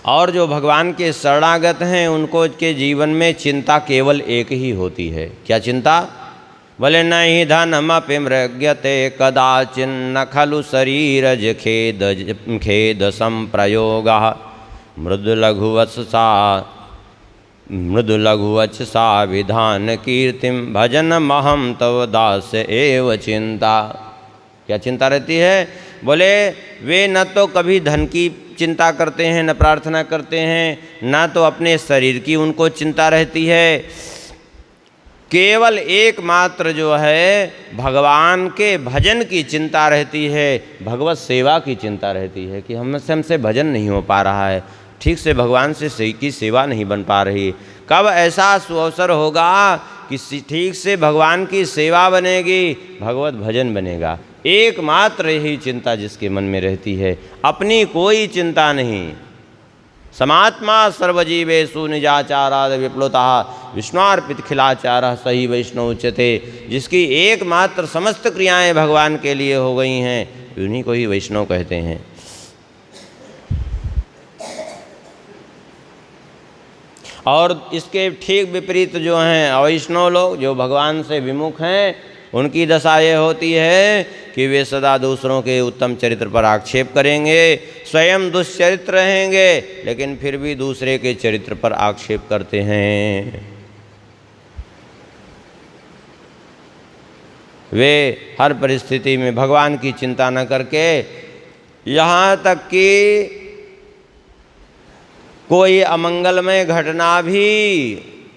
और जो भगवान के शरणागत हैं उनको के जीवन में चिंता केवल एक ही होती है। क्या चिंता? बोले नहीं धनमपि मृग्यते कदाचिन्न खलु शरीरज खेद संप्रयोगः मृदुलघुवत्सा विधान कीर्तिम भजन महम तव दास एव चिंता। क्या चिंता रहती है? बोले वे न तो कभी धन की चिंता करते हैं, न प्रार्थना करते हैं, न तो अपने शरीर की उनको चिंता रहती है। केवल एकमात्र जो है भगवान के भजन की चिंता रहती है, भगवत सेवा की चिंता रहती है कि हमसे भजन नहीं हो पा रहा है, ठीक से भगवान से की सेवा नहीं बन पा रही। कब ऐसा सुअवसर होगा कि ठीक से भगवान की सेवा बनेगी, भगवत भजन बनेगा। एकमात्र यही चिंता जिसके मन में रहती है, अपनी कोई चिंता नहीं। समात्मा सर्वजीवेषु निजाचाराद विप्लुतः विष्णुर्पित खिलाचारः सही वैष्णव उच्यते। जिसकी एकमात्र समस्त क्रियाएं भगवान के लिए हो गई हैं, उन्हीं को ही वैष्णव कहते हैं। और इसके ठीक विपरीत जो हैं अवैष्णव लोग, जो भगवान से विमुख हैं, उनकी दशा ये होती है कि वे सदा दूसरों के उत्तम चरित्र पर आक्षेप करेंगे, स्वयं दुष्चरित्र रहेंगे, लेकिन फिर भी दूसरे के चरित्र पर आक्षेप करते हैं। वे हर परिस्थिति में भगवान की चिंता न करके, यहाँ तक कि कोई अमंगलमय घटना भी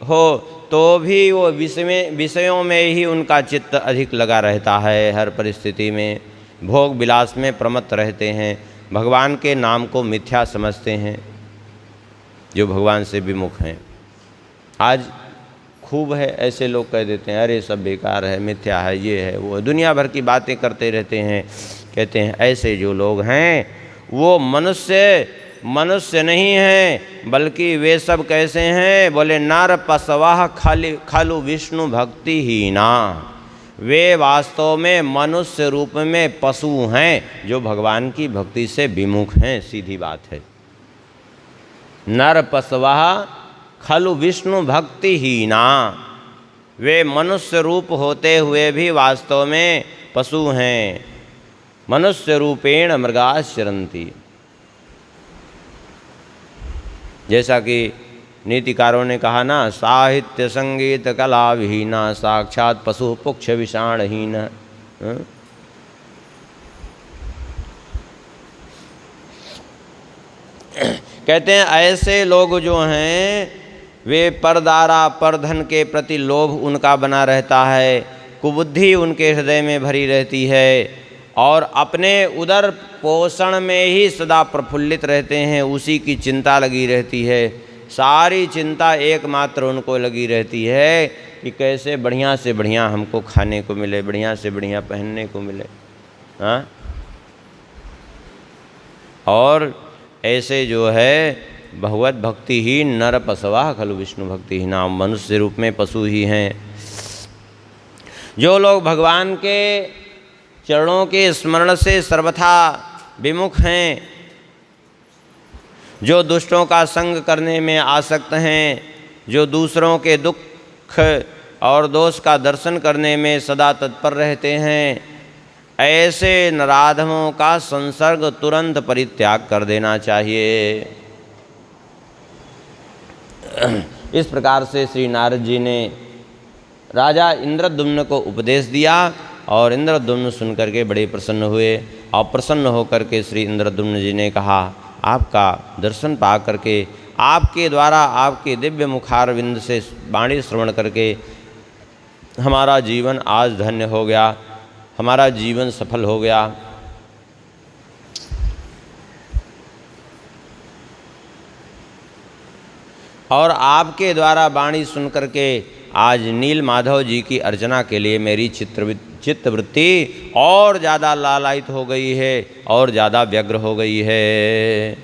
हो तो भी वो विषयों में ही उनका चित्त अधिक लगा रहता है। हर परिस्थिति में भोग विलास में प्रमत्त रहते हैं, भगवान के नाम को मिथ्या समझते हैं, जो भगवान से विमुख हैं। आज खूब है ऐसे लोग कह देते हैं अरे सब बेकार है, मिथ्या है, ये है वो, दुनिया भर की बातें करते रहते हैं। कहते हैं ऐसे जो लोग हैं वो मनुष्य नहीं हैं, बल्कि वे सब कैसे हैं? बोले नर पशवः खलु विष्णु भक्ति ही ना। वे वास्तव में मनुष्य रूप में पशु हैं जो भगवान की भक्ति से विमुख हैं। सीधी बात है। नर पशवः खलु विष्णु भक्ति ही ना। वे मनुष्य रूप होते हुए भी वास्तव में पशु हैं। मनुष्य रूपेण मृगाश्चरन्ति। जैसा कि नीतिकारों ने कहा ना, साहित्य संगीत कला विहीना साक्षात पशु पुक्ष विषाणहीन। कहते हैं ऐसे लोग जो हैं वे परदारा परधन के प्रति लोभ उनका बना रहता है, कुबुद्धि उनके हृदय में भरी रहती है और अपने उदर पोषण में ही सदा प्रफुल्लित रहते हैं, उसी की चिंता लगी रहती है। सारी चिंता एकमात्र उनको लगी रहती है कि कैसे बढ़िया से बढ़िया हमको खाने को मिले, बढ़िया से बढ़िया पहनने को मिले। हाँ, और ऐसे जो है भगवत भक्ति ही नर पशवः खलु विष्णु भक्ति ही नाम। मनुष्य रूप में पशु ही हैं। जो लोग भगवान के चरणों के स्मरण से सर्वथा विमुख हैं, जो दुष्टों का संग करने में आसक्त हैं, जो दूसरों के दुख और दोष का दर्शन करने में सदा तत्पर रहते हैं, ऐसे नराधमों का संसर्ग तुरंत परित्याग कर देना चाहिए। इस प्रकार से श्री नारद जी ने राजा इंद्रद्युम्न को उपदेश दिया और इंद्रद्युम्न सुन करके बड़े प्रसन्न हुए। और प्रसन्न होकर के श्री इंद्रद्युम्न जी ने कहा, आपका दर्शन पा करके, आपके द्वारा आपके दिव्य मुखारविंद से वाणी श्रवण करके हमारा जीवन आज धन्य हो गया, हमारा जीवन सफल हो गया। और आपके द्वारा वाणी सुन करके आज नील माधव जी की अर्चना के लिए मेरी चित्तवृत्ति और ज़्यादा लालायित हो गई है और ज़्यादा व्यग्र हो गई है।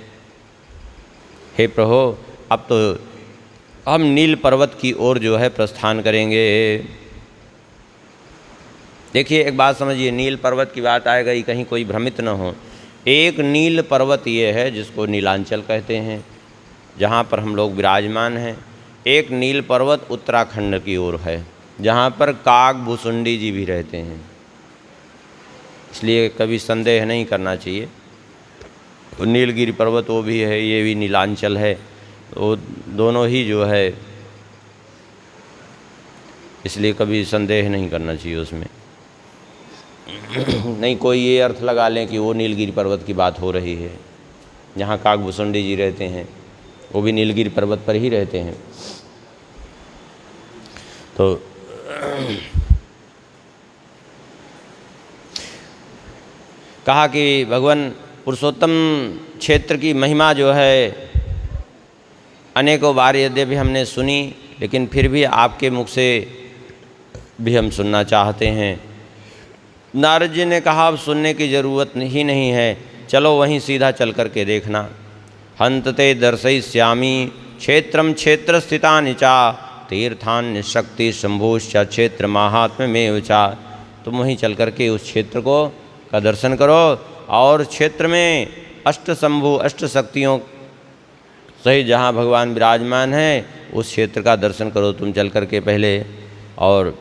हे प्रभु, अब तो हम नील पर्वत की ओर जो है प्रस्थान करेंगे। देखिए, एक बात समझिए, नील पर्वत की बात आ गई, कहीं कोई भ्रमित न हो। एक नील पर्वत ये है जिसको नीलांचल कहते हैं, जहाँ पर हम लोग विराजमान हैं। एक नील पर्वत उत्तराखंड की ओर है, जहाँ पर काग भुसुंडी जी भी रहते हैं। इसलिए कभी संदेह नहीं करना चाहिए। तो नीलगिरी पर्वत वो भी है, ये भी नीलांचल है, वो दोनों ही जो है, इसलिए कभी संदेह नहीं करना चाहिए उसमें। नहीं कोई ये अर्थ लगा लें कि वो नीलगिरी पर्वत की बात हो रही है, जहाँ काग भुसुंडी जी रहते हैं वो भी नीलगिरी पर्वत पर ही रहते हैं। तो कहा कि भगवान पुरुषोत्तम क्षेत्र की महिमा जो है अनेकों बार यद्यपि हमने सुनी, लेकिन फिर भी आपके मुख से भी हम सुनना चाहते हैं। नारद जी ने कहा अब सुनने की ज़रूरत ही नहीं है, चलो वहीं सीधा चल कर के देखना। हंतते दर्शयिष्यामि क्षेत्रम क्षेत्र स्थितानि चा तीर्थान्य शक्ति शंभुश्च क्षेत्र महात्म्यमेव चा। तुम वहीं चल कर के उस क्षेत्र को का दर्शन करो और क्षेत्र में अष्ट शंभु अष्ट शक्तियों सहित जहाँ भगवान विराजमान हैं उस क्षेत्र का दर्शन करो तुम चल कर के पहले, और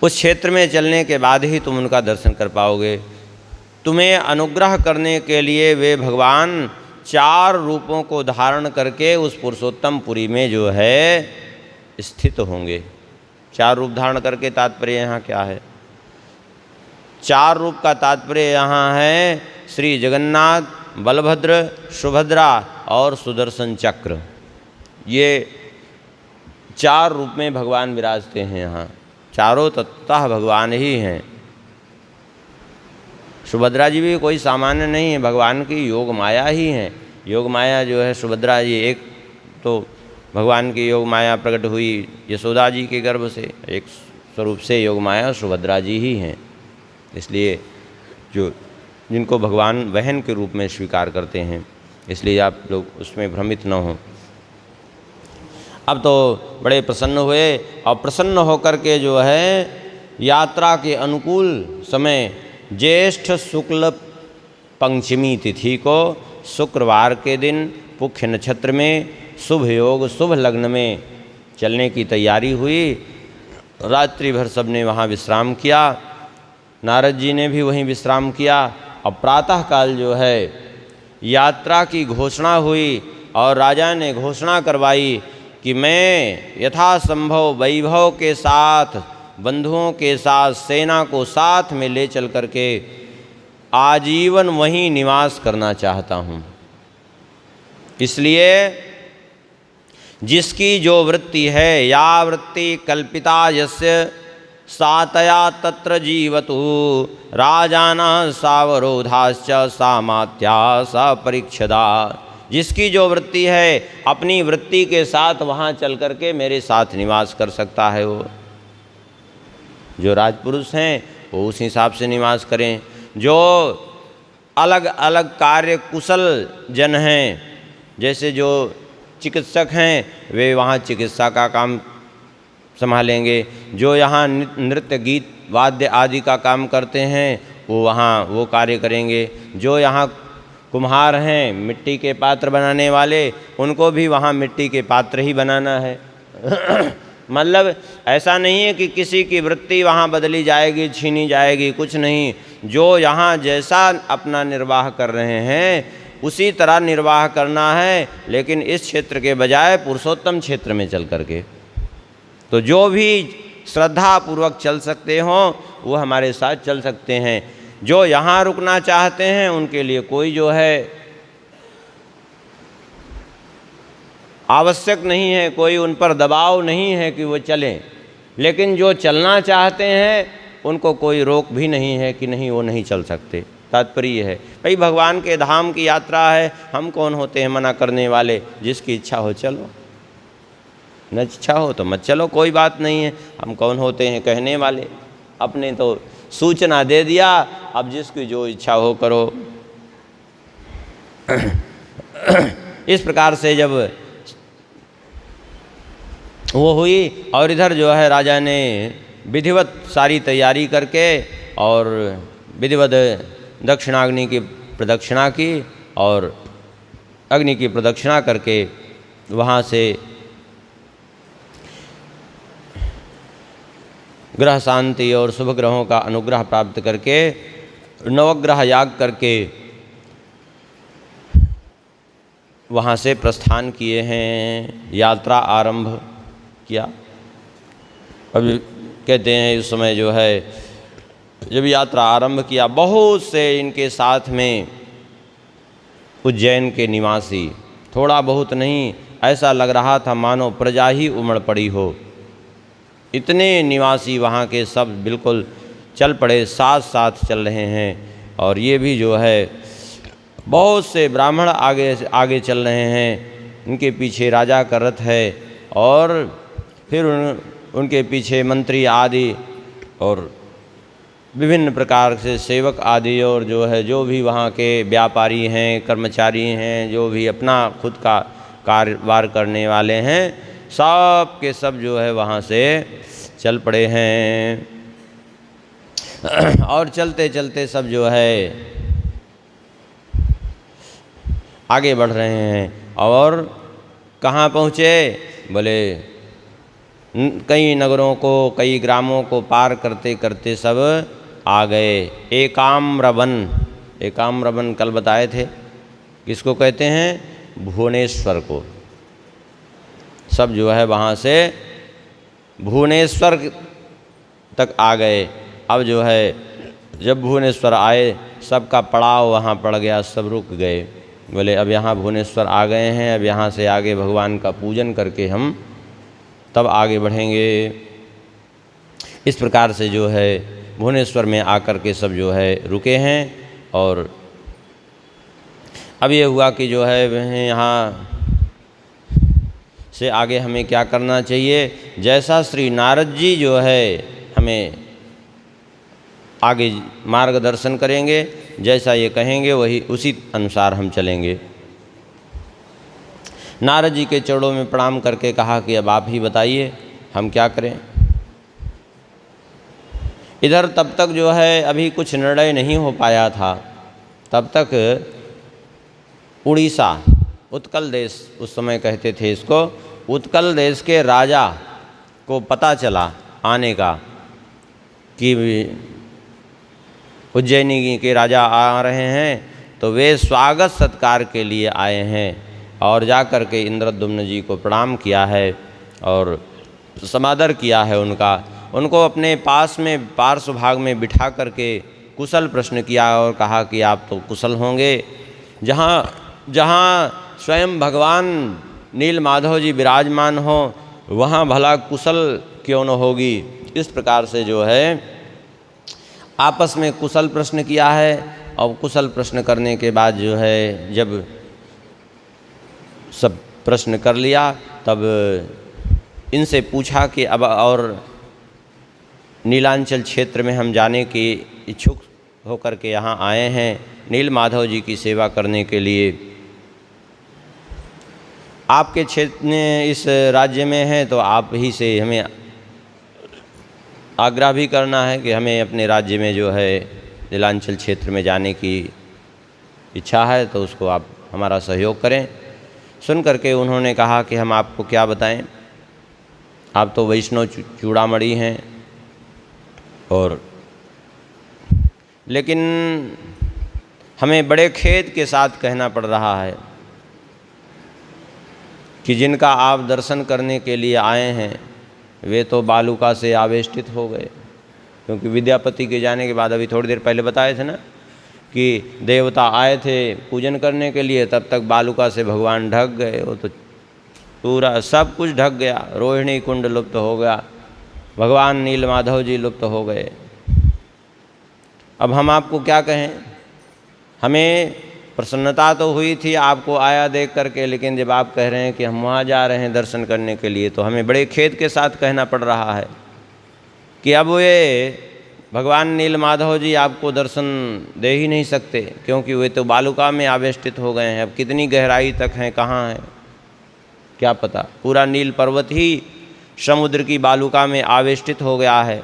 उस क्षेत्र में चलने के बाद ही तुम उनका दर्शन कर पाओगे। तुम्हें अनुग्रह करने के लिए वे भगवान 4 रूपों को धारण करके उस पुरुषोत्तम पुरी में जो है स्थित होंगे। 4 रूप धारण करके तात्पर्य यहाँ क्या है? 4 रूप का तात्पर्य यहाँ है श्री जगन्नाथ, बलभद्र, सुभद्रा और सुदर्शन चक्र। ये 4 रूप में भगवान विराजते हैं यहाँ, चारों तत्वतः भगवान ही हैं। सुभद्रा जी भी कोई सामान्य नहीं है, भगवान की योग माया ही है। योग माया जो है सुभद्रा जी, एक तो भगवान की योग माया प्रकट हुई यशोदा जी के गर्भ से, एक स्वरूप से योग माया सुभद्रा जी ही हैं। इसलिए जो जिनको भगवान बहन के रूप में स्वीकार करते हैं, इसलिए आप लोग उसमें भ्रमित न हों। अब तो बड़े प्रसन्न हुए और प्रसन्न होकर के जो है यात्रा के अनुकूल समय ज्येष्ठ शुक्ल पंचमी तिथि को शुक्रवार के दिन पुख्य नक्षत्र में शुभ योग शुभ लग्न में चलने की तैयारी हुई। रात्रि भर सबने वहाँ विश्राम किया, नारद जी ने भी वहीं विश्राम किया। और प्रातः काल जो है यात्रा की घोषणा हुई और राजा ने घोषणा करवाई कि मैं यथासंभव वैभव के साथ, बंधुओं के साथ, सेना को साथ में ले चल करके आजीवन वहीं निवास करना चाहता हूँ। इसलिए जिसकी जो वृत्ति है, या वृत्ति कल्पिता यस्य सातया तत्र जीवतु राजाना सावरोधाश्च सामात्या सपरीक्षदा। जिसकी जो वृत्ति है अपनी वृत्ति के साथ वहाँ चल कर के मेरे साथ निवास कर सकता है। वो जो राजपुरुष हैं वो उस हिसाब से निवास करें। जो अलग अलग कार्य कुशल जन हैं, जैसे जो चिकित्सक हैं वे वहाँ चिकित्सा का काम संभालेंगे। जो यहाँ नृत्य गीत वाद्य आदि का काम करते हैं वो वहाँ वो कार्य करेंगे। जो यहाँ कुम्हार हैं, मिट्टी के पात्र बनाने वाले, उनको भी वहाँ मिट्टी के पात्र ही बनाना है। मतलब ऐसा नहीं है कि किसी की वृत्ति वहाँ बदली जाएगी, छीनी जाएगी, कुछ नहीं। जो यहाँ जैसा अपना निर्वाह कर रहे हैं उसी तरह निर्वाह करना है, लेकिन इस क्षेत्र के बजाय पुरुषोत्तम क्षेत्र में चल करके। तो जो भी श्रद्धा पूर्वक चल सकते हों वो हमारे साथ चल सकते हैं। जो यहाँ रुकना चाहते हैं उनके लिए कोई जो है आवश्यक नहीं है, कोई उन पर दबाव नहीं है कि वो चलें। लेकिन जो चलना चाहते हैं उनको कोई रोक भी नहीं है कि नहीं वो नहीं चल सकते। तात्पर्य है भाई भगवान के धाम की यात्रा है, हम कौन होते हैं मना करने वाले। जिसकी इच्छा हो चलो, न इच्छा हो तो मत चलो, कोई बात नहीं है। हम कौन होते हैं कहने वाले। अपने तो सूचना दे दिया, अब जिसकी जो इच्छा हो करो। इस प्रकार से जब वो हुई और इधर जो है राजा ने विधिवत सारी तैयारी करके और विधिवत दक्षिणाग्नि की प्रदक्षिणा की और अग्नि की प्रदक्षिणा करके वहाँ से ग्रह शांति और शुभ ग्रहों का अनुग्रह प्राप्त करके नवग्रह याग करके वहाँ से प्रस्थान किए हैं, यात्रा आरंभ किया। अभी कहते हैं इस समय जो है जब यात्रा आरंभ किया, बहुत से इनके साथ में उज्जैन के निवासी, थोड़ा बहुत नहीं, ऐसा लग रहा था मानो प्रजा ही उमड़ पड़ी हो। इतने निवासी वहाँ के सब बिल्कुल चल पड़े, साथ साथ चल रहे हैं। और ये भी जो है बहुत से ब्राह्मण आगे आगे चल रहे हैं, उनके पीछे राजा का रथ है और फिर उनके पीछे मंत्री आदि और विभिन्न प्रकार से सेवक आदि और जो है जो भी वहाँ के व्यापारी हैं, कर्मचारी हैं, जो भी अपना खुद का कारोबार करने वाले हैं, सब के सब जो है वहाँ से चल पड़े हैं। और चलते चलते सब जो है आगे बढ़ रहे हैं। और कहाँ पहुँचे? बोले कई नगरों को, कई ग्रामों को पार करते करते सब आ गए एकाम्रवन। एकाम्रवन कल बताए थे, किसको कहते हैं? भुवनेश्वर को। सब जो है वहाँ से भुवनेश्वर तक आ गए। अब जो है जब भुवनेश्वर आए, सबका पड़ाव वहाँ पड़ गया, सब रुक गए। बोले अब यहाँ भुवनेश्वर आ गए हैं, अब यहाँ से आगे भगवान का पूजन करके हम तब आगे बढ़ेंगे। इस प्रकार से जो है भुवनेश्वर में आकर के सब जो है रुके हैं। और अब ये हुआ कि जो है यहाँ से आगे हमें क्या करना चाहिए, जैसा श्री नारद जी जो है हमें आगे मार्गदर्शन करेंगे, जैसा ये कहेंगे वही उसी अनुसार हम चलेंगे। नारद जी के चरणों में प्रणाम करके कहा कि अब आप ही बताइए हम क्या करें। इधर तब तक जो है अभी कुछ निर्णय नहीं हो पाया था। तब तक उड़ीसा, उत्कल देश उस समय कहते थे इसको, उत्कल देश के राजा को पता चला आने का कि उज्जैनी के राजा आ रहे हैं, तो वे स्वागत सत्कार के लिए आए हैं और जा कर के इंद्रद्युम्न जी को प्रणाम किया है और समादर किया है उनका। उनको अपने पास में पार्श्व भाग में बिठा करके कुशल प्रश्न किया और कहा कि आप तो कुशल होंगे, जहाँ स्वयं भगवान नील माधव जी विराजमान हो वहाँ भला कुशल क्यों न होगी। इस प्रकार से जो है आपस में कुशल प्रश्न किया है। और कुशल प्रश्न करने के बाद जो है जब सब प्रश्न कर लिया, तब इनसे पूछा कि अब और नीलांचल क्षेत्र में हम जाने की इच्छुक होकर के यहाँ आए हैं नील माधव जी की सेवा करने के लिए। आपके क्षेत्र में इस राज्य में है तो आप ही से हमें आग्रह भी करना है कि हमें अपने राज्य में जो है नीलांचल क्षेत्र में जाने की इच्छा है, तो उसको आप हमारा सहयोग करें। सुन करके उन्होंने कहा कि हम आपको क्या बताएं, आप तो वैष्णव चूड़ामणि हैं, और लेकिन हमें बड़े खेद के साथ कहना पड़ रहा है कि जिनका आप दर्शन करने के लिए आए हैं वे तो बालुका से आवेष्टित हो गए। क्योंकि विद्यापति के जाने के बाद, अभी थोड़ी देर पहले बताए थे ना कि देवता आए थे पूजन करने के लिए, तब तक बालुका से भगवान ढक गए। वो तो पूरा सब कुछ ढक गया, रोहिणी कुंड लुप्त हो गया, भगवान नील माधव जी लुप्त हो गए। अब हम आपको क्या कहें, हमें प्रसन्नता तो हुई थी आपको आया देख करके, लेकिन जब आप कह रहे हैं कि हम वहाँ जा रहे हैं दर्शन करने के लिए, तो हमें बड़े खेद के साथ कहना पड़ रहा है कि अब ये भगवान नीलमाधव जी आपको दर्शन दे ही नहीं सकते, क्योंकि वे तो बालुका में आवेष्टित हो गए हैं। अब कितनी गहराई तक हैं, कहाँ हैं, क्या पता। पूरा नील पर्वत ही समुद्र की बालुका में आवेष्टित हो गया है।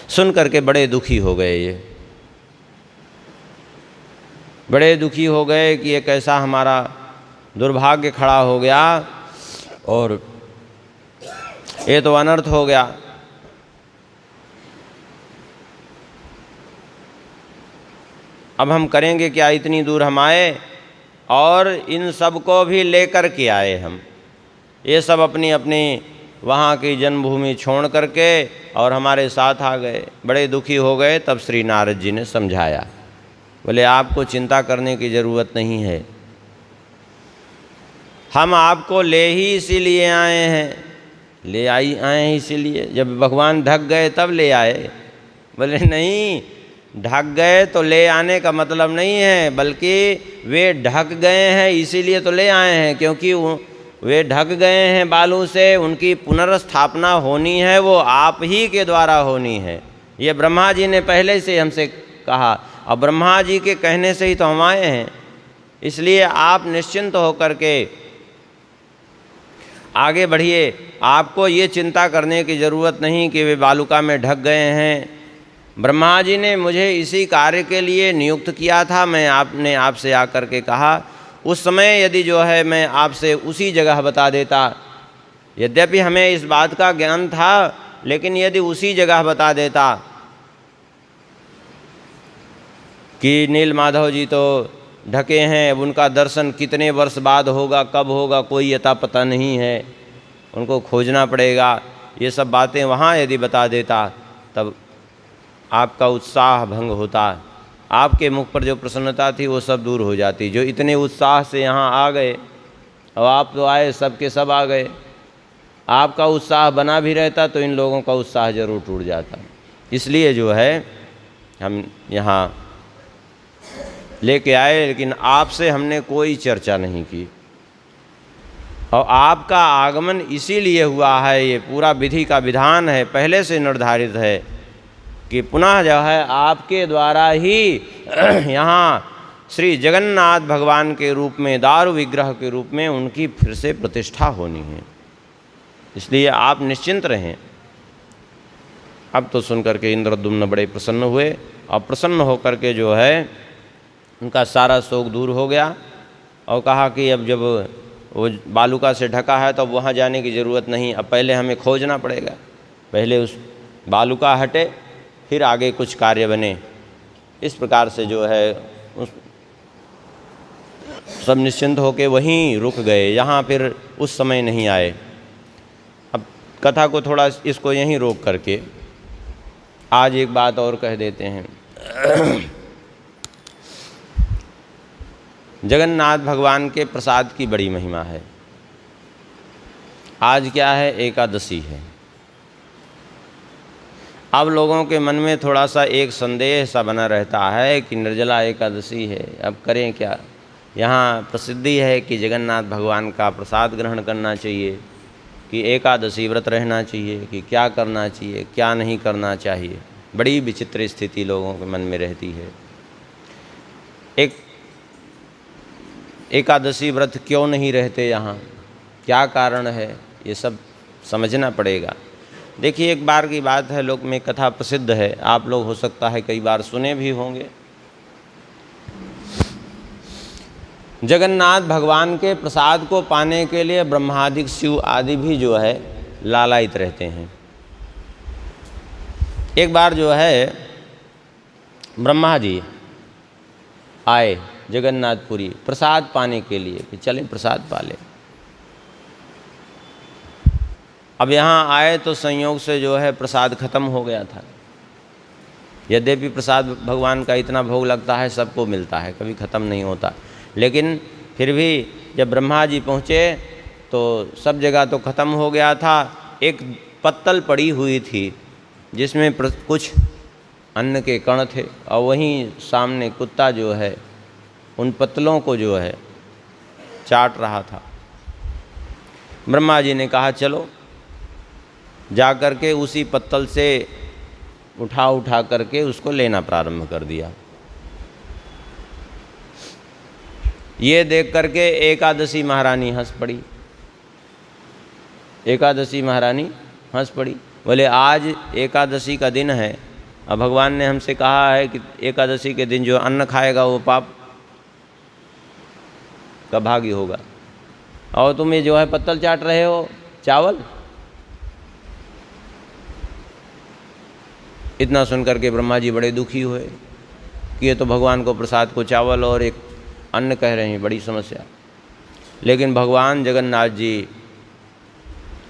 सुन करके बड़े दुखी हो गए, ये बड़े दुखी हो गए कि ये कैसा हमारा दुर्भाग्य खड़ा हो गया और ये तो अनर्थ हो गया। अब हम करेंगे क्या, इतनी दूर हम आए और इन सब को भी लेकर के आए हम। ये सब अपनी अपनी वहाँ की जन्मभूमि छोड़ करके और हमारे साथ आ गए। बड़े दुखी हो गए। तब श्री नारद जी ने समझाया, बोले आपको चिंता करने की ज़रूरत नहीं है, हम आपको ले ही इसीलिए आए हैं। आए हैं इसीलिए, जब भगवान ढक गए तब ले आए। बोले नहीं, ढक गए तो ले आने का मतलब नहीं है, बल्कि वे ढक गए हैं इसीलिए तो ले आए हैं, क्योंकि वे ढक गए हैं बालू से, उनकी पुनर्स्थापना होनी है, वो आप ही के द्वारा होनी है। ये ब्रह्मा जी ने पहले से हमसे कहा, और ब्रह्मा जी के कहने से ही तो हम आए हैं। इसलिए आप निश्चिंत होकर के आगे बढ़िए। आपको ये चिंता करने की ज़रूरत नहीं कि वे बालुका में ढक गए हैं। ब्रह्मा जी ने मुझे इसी कार्य के लिए नियुक्त किया था। मैं आपने आपसे आकर के कहा, उस समय यदि जो है मैं आपसे उसी जगह बता देता, यद्यपि हमें इस बात का ज्ञान था, लेकिन यदि उसी जगह बता देता कि नीलमाधव जी तो ढके हैं, अब उनका दर्शन कितने वर्ष बाद होगा, कब होगा, कोई अता पता नहीं है, उनको खोजना पड़ेगा, ये सब बातें वहाँ यदि बता देता, तब आपका उत्साह भंग होता। आपके मुख पर जो प्रसन्नता थी वो सब दूर हो जाती। जो इतने उत्साह से यहाँ आ गए, और आप तो आए, सब के सब आ गए, आपका उत्साह बना भी रहता तो इन लोगों का उत्साह जरूर टूट जाता। इसलिए जो है हम यहाँ लेके आए, लेकिन आपसे हमने कोई चर्चा नहीं की। और आपका आगमन इसीलिए हुआ है, ये पूरा विधि का विधान है, पहले से निर्धारित है कि पुनः जो है आपके द्वारा ही यहाँ श्री जगन्नाथ भगवान के रूप में, दारु विग्रह के रूप में उनकी फिर से प्रतिष्ठा होनी है। इसलिए आप निश्चिंत रहें। अब तो सुनकर के इंद्रद्युम्न बड़े प्रसन्न हुए, और प्रसन्न होकर के जो है उनका सारा शोक दूर हो गया, और कहा कि अब जब वो बालुका से ढका है तो अब वहाँ जाने की ज़रूरत नहीं, अब पहले हमें खोजना पड़ेगा। पहले उस बालुका हटे, फिर आगे कुछ कार्य बने। इस प्रकार से जो है उस सब निश्चिंत होके वहीं रुक गए, यहाँ फिर उस समय नहीं आए। अब कथा को थोड़ा इसको यहीं रोक करके आज एक बात और कह देते हैं। जगन्नाथ भगवान के प्रसाद की बड़ी महिमा है। आज क्या है, एकादशी है। अब लोगों के मन में थोड़ा सा एक संदेह सा बना रहता है कि निर्जला एकादशी है, अब करें क्या। यहाँ प्रसिद्धि है कि जगन्नाथ भगवान का प्रसाद ग्रहण करना चाहिए, कि एकादशी व्रत रहना चाहिए, कि क्या करना चाहिए, क्या नहीं करना चाहिए। बड़ी विचित्र स्थिति लोगों के मन में रहती है। एक एकादशी व्रत क्यों नहीं रहते यहाँ, क्या कारण है, ये सब समझना पड़ेगा। देखिए, एक बार की बात है, लोक में कथा प्रसिद्ध है, आप लोग हो सकता है कई बार सुने भी होंगे। जगन्नाथ भगवान के प्रसाद को पाने के लिए ब्रह्मादिक शिव आदि भी जो है लालायित रहते हैं। एक बार जो है ब्रह्मा जी आए जगन्नाथपुरी प्रसाद पाने के लिए, कि चले प्रसाद पाले। अब यहाँ आए तो संयोग से जो है प्रसाद खत्म हो गया था। यद्यपि प्रसाद भगवान का इतना भोग लगता है, सबको मिलता है, कभी ख़त्म नहीं होता, लेकिन फिर भी जब ब्रह्मा जी पहुँचे तो सब जगह तो ख़त्म हो गया था। एक पत्तल पड़ी हुई थी जिसमें कुछ अन्न के कण थे, और वहीं सामने कुत्ता जो है उन पत्तलों को जो है चाट रहा था। ब्रह्मा जी ने कहा चलो जा कर के उसी पत्तल से उठा उठा करके उसको लेना प्रारंभ कर दिया। ये देख करके एकादशी महारानी हंस पड़ी। एकादशी महारानी हंस पड़ी, बोले आज एकादशी का दिन है, अब भगवान ने हमसे कहा है कि एकादशी के दिन जो अन्न खाएगा वो पाप का भागी होगा, और तुम ये जो है पत्तल चाट रहे हो, चावल। इतना सुनकर के ब्रह्मा जी बड़े दुखी हुए कि ये तो भगवान को प्रसाद को चावल और एक अन्न कह रहे हैं, बड़ी समस्या। लेकिन भगवान जगन्नाथ जी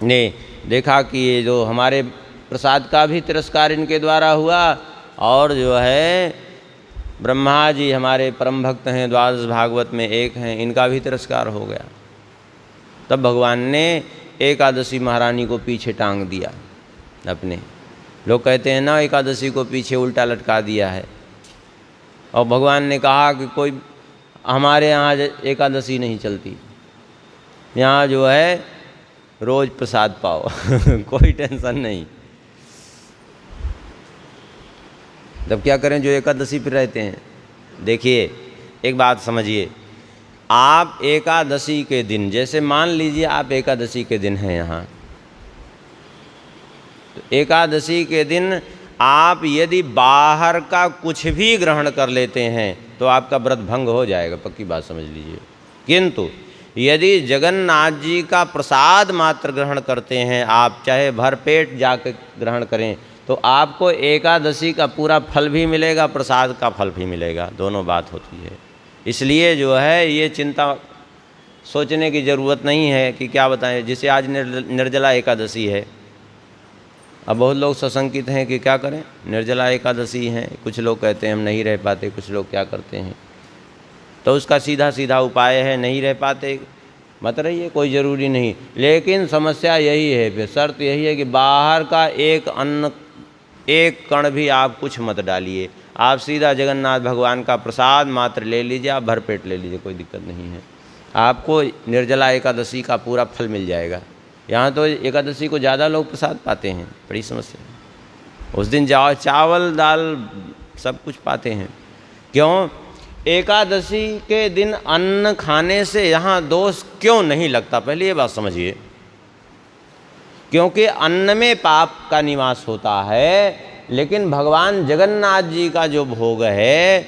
ने देखा कि ये जो हमारे प्रसाद का भी तिरस्कार इनके द्वारा हुआ, और जो है ब्रह्मा जी हमारे परम भक्त हैं, द्वादश भागवत में एक हैं, इनका भी तिरस्कार हो गया। तब भगवान ने एकादशी महारानी को पीछे टांग दिया अपने। लोग कहते हैं ना एकादशी को पीछे उल्टा लटका दिया है, और भगवान ने कहा कि कोई हमारे यहाँ एकादशी नहीं चलती, यहाँ जो है रोज प्रसाद पाओ कोई टेंशन नहीं। तब क्या करें जो एकादशी पर रहते हैं। देखिए एक बात समझिए, आप एकादशी के दिन, जैसे मान लीजिए आप एकादशी के दिन हैं यहाँ, तो एकादशी के दिन आप यदि बाहर का कुछ भी ग्रहण कर लेते हैं तो आपका व्रत भंग हो जाएगा, पक्की बात समझ लीजिए। किंतु यदि जगन्नाथ जी का प्रसाद मात्र ग्रहण करते हैं आप, चाहे भरपेट जाकर ग्रहण करें, तो आपको एकादशी का पूरा फल भी मिलेगा, प्रसाद का फल भी मिलेगा, दोनों बात होती है। इसलिए जो है ये चिंता सोचने की ज़रूरत नहीं है कि क्या बताएं। जैसे आज निर्जला एकादशी है, अब बहुत लोग सशंकित हैं कि क्या करें, निर्जला एकादशी है, कुछ लोग कहते हैं हम नहीं रह पाते, कुछ लोग क्या करते हैं, तो उसका सीधा सीधा उपाय है नहीं रह पाते मत रहिए, कोई ज़रूरी नहीं। लेकिन समस्या यही है, फिर शर्त यही है कि बाहर का एक अन्न, एक कण भी आप कुछ मत डालिए, आप सीधा जगन्नाथ भगवान का प्रसाद मात्र ले लीजिए, आप भरपेट ले लीजिए, कोई दिक्कत नहीं है, आपको निर्जला एकादशी का पूरा फल मिल जाएगा। यहाँ तो एकादशी को ज़्यादा लोग प्रसाद पाते हैं, बड़ी समस्या है। उस दिन चावल दाल सब कुछ पाते हैं। क्यों? एकादशी के दिन अन्न खाने से यहाँ दोष क्यों नहीं लगता, पहले ये बात समझिए। क्योंकि अन्न में पाप का निवास होता है, लेकिन भगवान जगन्नाथ जी का जो भोग है,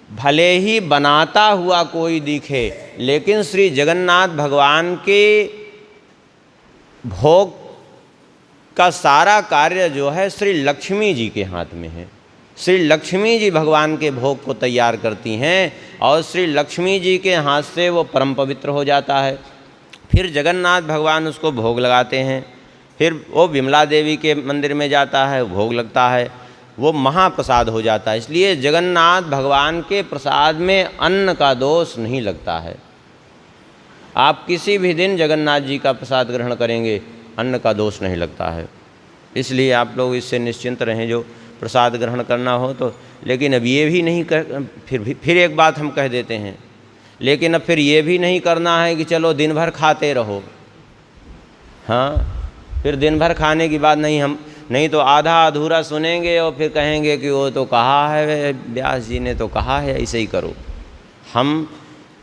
भले ही बनाता हुआ कोई दिखे, लेकिन श्री जगन्नाथ भगवान के भोग का सारा कार्य जो है श्री लक्ष्मी जी के हाथ में है। श्री लक्ष्मी जी भगवान के भोग को तैयार करती हैं, और श्री लक्ष्मी जी के हाथ से वो परम पवित्र हो जाता है। फिर जगन्नाथ भगवान उसको भोग लगाते हैं, फिर वो विमला देवी के मंदिर में जाता है, भोग लगता है, वो महाप्रसाद हो जाता है। इसलिए जगन्नाथ भगवान के प्रसाद में अन्न का दोष नहीं लगता है। आप किसी भी दिन जगन्नाथ जी का प्रसाद ग्रहण करेंगे, अन्न का दोष नहीं लगता है। इसलिए आप लोग इससे निश्चिंत रहें जो प्रसाद ग्रहण करना हो तो। लेकिन अब ये भी नहीं कर, फिर एक बात हम कह देते हैं, लेकिन अब फिर ये भी नहीं करना है कि चलो दिन भर खाते रहो। हाँ, फिर दिन भर खाने की बात नहीं तो आधा अधूरा सुनेंगे और फिर कहेंगे कि वो तो कहा है, व्यास जी ने तो कहा है, ऐसे ही करो।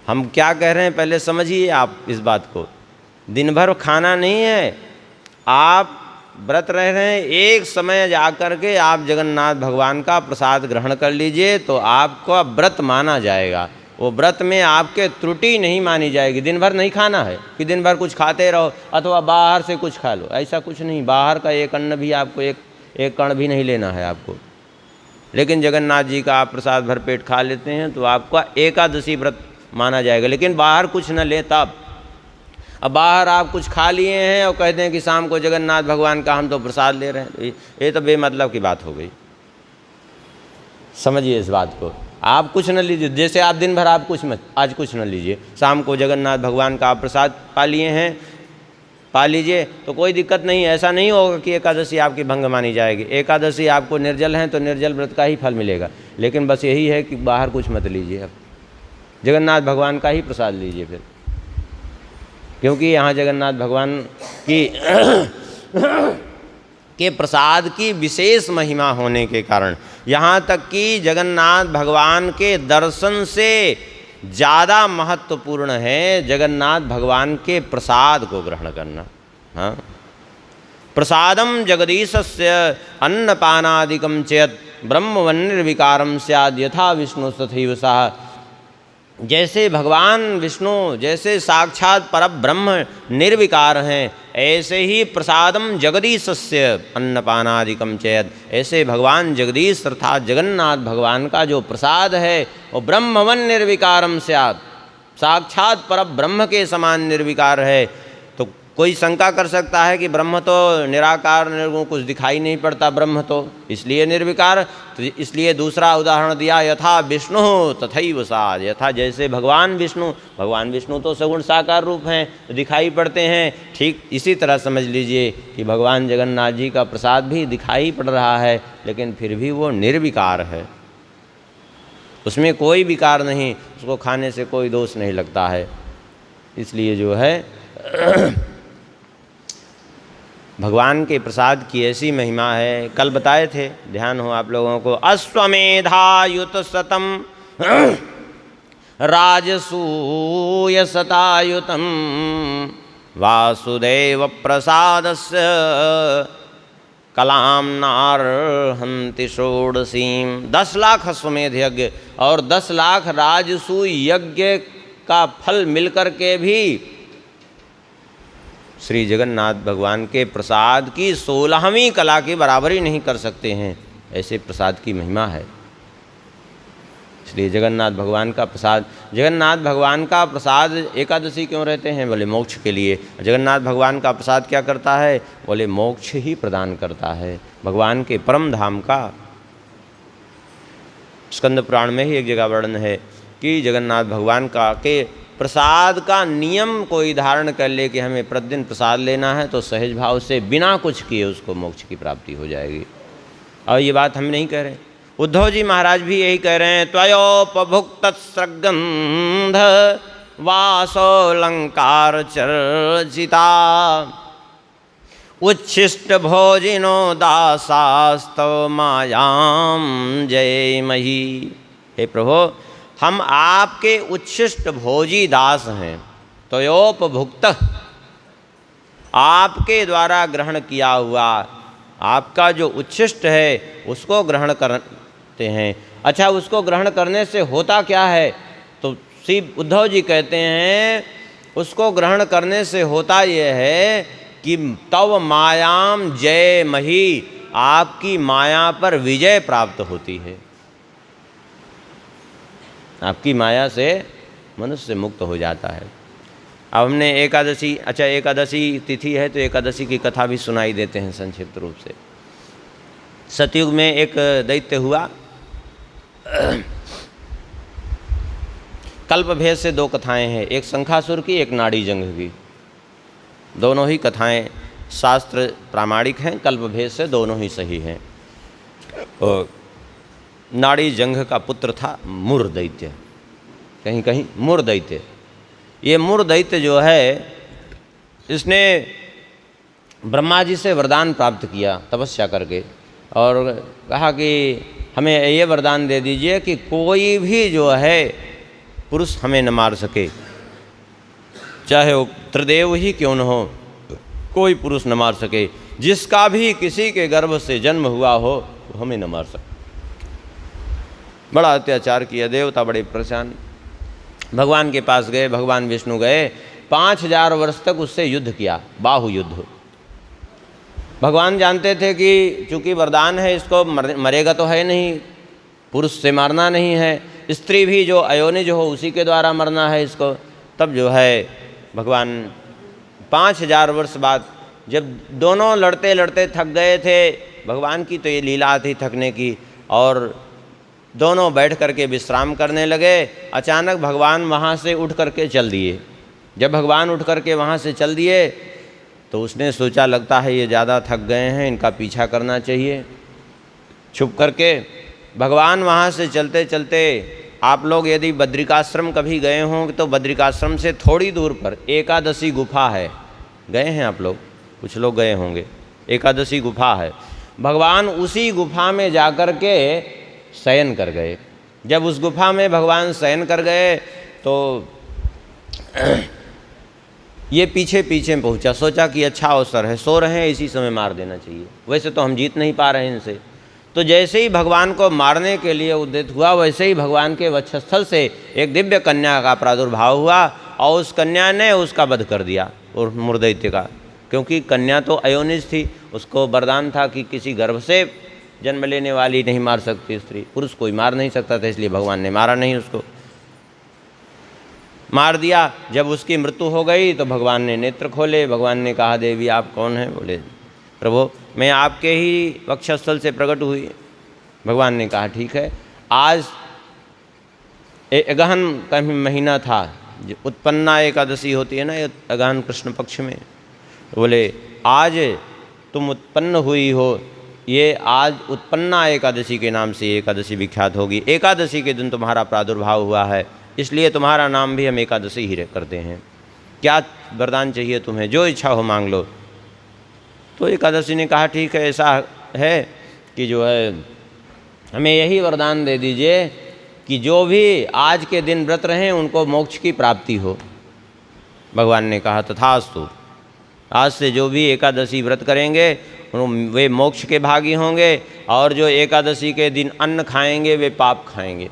हम क्या कह रहे हैं पहले समझिए आप इस बात को। दिन भर खाना नहीं है, आप व्रत रह रहे हैं, एक समय जा कर के आप जगन्नाथ भगवान का प्रसाद ग्रहण कर लीजिए तो आपका व्रत माना जाएगा। वो व्रत में आपके त्रुटि नहीं मानी जाएगी। दिन भर नहीं खाना है कि दिन भर कुछ खाते रहो अथवा बाहर से कुछ खा लो, ऐसा कुछ नहीं। बाहर का एक अन्न भी आपको एक कण भी नहीं लेना है आपको। लेकिन जगन्नाथ जी का आप प्रसाद भरपेट खा लेते हैं तो आपका एकादशी व्रत माना जाएगा। लेकिन बाहर कुछ न ले तब। अब बाहर आप कुछ खा लिए हैं और कहते हैं कि शाम को जगन्नाथ भगवान का हम तो प्रसाद ले रहे हैं, ये तो बेमतलब की बात हो गई। समझिए इस बात को। आप कुछ न लीजिए, जैसे आप दिन भर आप आज कुछ न लीजिए, शाम को जगन्नाथ भगवान का आप प्रसाद पा लिए हैं, पा लीजिए तो कोई दिक्कत नहीं। ऐसा नहीं होगा कि एकादशी आपकी भंग मानी जाएगी। एकादशी आपको निर्जल हैं तो निर्जल व्रत का ही फल मिलेगा। लेकिन बस यही है कि बाहर कुछ मत लीजिए, अब जगन्नाथ भगवान का ही प्रसाद लीजिए फिर, क्योंकि यहाँ जगन्नाथ भगवान की के प्रसाद की विशेष महिमा होने के कारण, यहाँ तक कि जगन्नाथ भगवान के दर्शन से ज़्यादा महत्वपूर्ण है जगन्नाथ भगवान के प्रसाद को ग्रहण करना। हाँ, प्रसादम जगदीशस्य अन्नपानादिकं चेत् ब्रह्मवन्निर्विकारं स्याद् यथा विष्णु तथैव सः। जैसे भगवान विष्णु जैसे साक्षात परब्रह्म निर्विकार हैं, ऐसे ही प्रसादम जगदीशस्य अन्नपानादिकं चेत्, ऐसे भगवान जगदीश अर्थात जगन्नाथ भगवान का जो प्रसाद है वो ब्रह्मवन् निर्विकारम स्यात्, साक्षात परब्रह्म के समान निर्विकार है। तो कोई शंका कर सकता है कि ब्रह्म तो निराकार, निर्गुण, कुछ दिखाई नहीं पड़ता ब्रह्म तो, इसलिए निर्विकार। तो इसलिए दूसरा उदाहरण दिया, यथा विष्णु तथैव सा, यथा जैसे भगवान विष्णु तो सगुण साकार रूप हैं, तो दिखाई पड़ते हैं, ठीक इसी तरह समझ लीजिए कि भगवान जगन्नाथ जी का प्रसाद भी दिखाई पड़ रहा है, लेकिन फिर भी वो निर्विकार है, उसमें कोई विकार नहीं, उसको खाने से कोई दोष नहीं लगता है। इसलिए जो है भगवान के प्रसाद की ऐसी महिमा है, कल बताए थे, ध्यान हो आप लोगों को। अश्वमेधायुत शतम राजसूय शतायुतम वासुदेव प्रसादस्य कलाम नार्हन्ति षोडशीम। 10 लाख अश्वमेध यज्ञ और 10 लाख राजसूय यज्ञ का फल मिलकर के भी श्री जगन्नाथ भगवान के प्रसाद की 16वीं कला की बराबरी नहीं कर सकते हैं, ऐसे प्रसाद की महिमा है। इसलिए जगन्नाथ भगवान का प्रसाद एकादशी क्यों रहते हैं? बोले मोक्ष के लिए। जगन्नाथ भगवान का प्रसाद क्या करता है? बोले मोक्ष ही प्रदान करता है, भगवान के परम धाम का। स्कंद पुराण में ही एक जगह वर्णन है कि जगन्नाथ भगवान का के प्रसाद का नियम कोई धारण कर ले कि हमें प्रतिदिन प्रसाद लेना है, तो सहज भाव से बिना कुछ किए उसको मोक्ष की प्राप्ति हो जाएगी। और ये बात हम नहीं कह रहे, उद्धव जी महाराज भी यही कह रहे हैं, त्वयोपभुक्त स्रगंध वासोलंकार चर्चिता उच्छिष्ट भोजिनो दासास्तव मायाम जय मही। हे प्रभु, हम आपके उच्छिष्ट भोजी दास हैं, त्वयोपभुक्त, आपके द्वारा ग्रहण किया हुआ, आपका जो उच्छिष्ट है उसको ग्रहण करते हैं। अच्छा, उसको ग्रहण करने से होता क्या है? तो श्री उद्धव जी कहते हैं उसको ग्रहण करने से होता यह है कि तव मायाम जय मही, आपकी माया पर विजय प्राप्त होती है, आपकी माया से मनुष्य मुक्त हो जाता है। अब हमने एकादशी तिथि है तो एकादशी की कथा भी सुनाई देते हैं संक्षिप्त रूप से। सतयुग में एक दैत्य हुआ, कल्पभेद से 2 कथाएं हैं, एक शंखासुर की, एक नाड़ी जंघ की। दोनों ही कथाएं शास्त्र प्रामाणिक हैं, कल्पभेद से दोनों ही सही हैं। और नाड़ी जंघ का पुत्र था मुर दैत्य, कहीं कहीं मुर दैत्य। ये मुर दैत्य जो है, इसने ब्रह्मा जी से वरदान प्राप्त किया तपस्या करके, और कहा कि हमें ये वरदान दे दीजिए कि कोई भी जो है पुरुष हमें न मार सके, चाहे वो त्रिदेव ही क्यों न हो, कोई पुरुष न मार सके, जिसका भी किसी के गर्भ से जन्म हुआ हो वो हमें न मार सके। बड़ा अत्याचार किया, देवता बड़े परेशान, भगवान के पास गए, भगवान विष्णु गए, 5000 वर्ष तक उससे युद्ध किया, बाहु युद्ध। भगवान जानते थे कि चूंकि वरदान है, इसको मरेगा तो है नहीं, पुरुष से मारना नहीं है, स्त्री भी जो अयोनिज हो उसी के द्वारा मरना है इसको। तब जो है भगवान 5000 वर्ष बाद जब दोनों लड़ते लड़ते थक गए थे, भगवान की तो ये लीला थी थकने की, और दोनों बैठ करके विश्राम करने लगे। अचानक भगवान वहाँ से उठ करके चल दिए। जब भगवान उठ करके वहाँ से चल दिए तो उसने सोचा, लगता है ये ज़्यादा थक गए हैं, इनका पीछा करना चाहिए। छुप करके भगवान वहाँ से चलते चलते, आप लोग यदि बद्रिकाश्रम कभी गए हों तो बद्रिकाश्रम से थोड़ी दूर पर एकादशी गुफा है, गए हैं आप लोग, कुछ लोग गए होंगे। एकादशी गुफा है। भगवान उसी गुफा में जाकर के शयन कर गए। जब उस गुफा में भगवान शयन कर गए तो ये पीछे पीछे पहुंचा, सोचा कि अच्छा अवसर है, सो रहे हैं इसी समय मार देना चाहिए, वैसे तो हम जीत नहीं पा रहे हैं इनसे। तो जैसे ही भगवान को मारने के लिए उद्यत हुआ, वैसे ही भगवान के वक्षस्थल से एक दिव्य कन्या का प्रादुर्भाव हुआ और उस कन्या ने उसका वध कर दिया, और मुर्दैत्य का। क्योंकि कन्या तो अयोनिज थी, उसको वरदान था कि किसी गर्भ से जन्म लेने वाली नहीं मार सकती स्त्री, पुरुष कोई मार नहीं सकता था, इसलिए भगवान ने मारा नहीं, उसको मार दिया। जब उसकी मृत्यु हो गई तो भगवान ने नेत्र खोले। भगवान ने कहा, देवी आप कौन हैं? बोले, प्रभु मैं आपके ही वक्षस्थल से प्रकट हुई। भगवान ने कहा, ठीक है, आज अगहन का महीना था, जो उत्पन्ना एकादशी होती है ना, ये अगहन कृष्ण पक्ष में। बोले, आज तुम उत्पन्न हुई हो, ये आज उत्पन्ना एकादशी के नाम से एकादशी विख्यात होगी। एकादशी के दिन तुम्हारा प्रादुर्भाव हुआ है, इसलिए तुम्हारा नाम भी हम एकादशी ही करते हैं। क्या वरदान चाहिए तुम्हें? जो इच्छा हो मांग लो। तो एकादशी ने कहा, ठीक है, ऐसा है कि जो है हमें यही वरदान दे दीजिए कि जो भी आज के दिन व्रत रहें उनको मोक्ष की प्राप्ति हो। भगवान ने कहा, तथास्तु। आज से जो भी एकादशी व्रत करेंगे वे मोक्ष के भागी होंगे, और जो एकादशी के दिन अन्न खाएंगे वे पाप खाएंगे।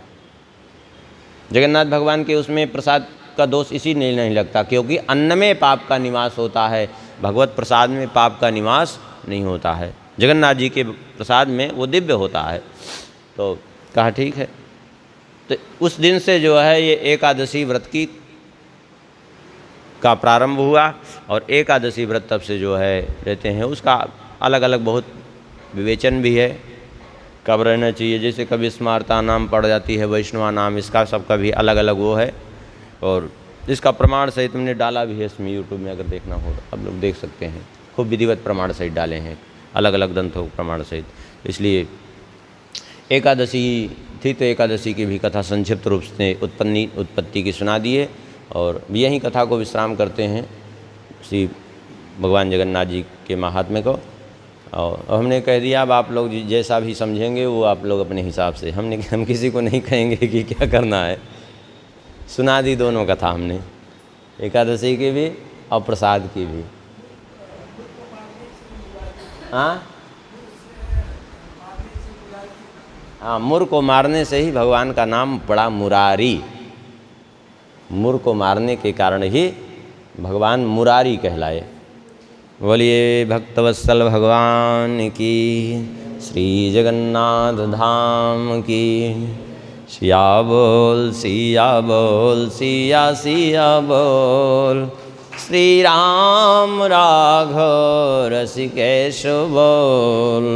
जगन्नाथ भगवान के उसमें प्रसाद का दोष इसी नहीं लगता, क्योंकि अन्न में पाप का निवास होता है, भगवत प्रसाद में पाप का निवास नहीं होता है। जगन्नाथ जी के प्रसाद में वो दिव्य होता है। तो कहा, ठीक है। तो उस दिन से जो है ये एकादशी व्रत का प्रारंभ हुआ, और एकादशी व्रत तब से जो है रहते हैं। उसका अलग अलग बहुत विवेचन भी है, कब रहना चाहिए। जैसे कभी स्मारता नाम पड़ जाती है, वैष्णवा नाम, इसका सबका भी अलग अलग वो है। और इसका प्रमाण सहित हमने डाला भी है इसमें, यूट्यूब में अगर देखना हो तो आप लोग देख सकते हैं। खूब विधिवत प्रमाण सहित डाले हैं, अलग अलग ग्रंथों प्रमाण सहित। इसलिए एकादशी थी तो एकादशी की भी कथा संक्षिप्त रूप से उत्पत्ति की सुना दिए, और यही कथा को विश्राम करते हैं श्री भगवान जगन्नाथ जी के महात्म्य को। और हमने कह दिया, अब आप लोग जैसा भी समझेंगे वो आप लोग अपने हिसाब से। हम किसी को नहीं कहेंगे कि क्या करना है। सुना दी दोनों कथा हमने, एकादशी की भी और प्रसाद की भी। हाँ, मुर को मारने से ही भगवान का नाम पड़ा मुरारी। मुर को मारने के कारण ही भगवान मुरारी कहलाए। बोलिए भक्तवत्सल भगवान की, श्री जगन्नाथ धाम की। सिया बोल सिया बोल, सिया सिया बोल, श्री राम राघव रसिकेश बोल।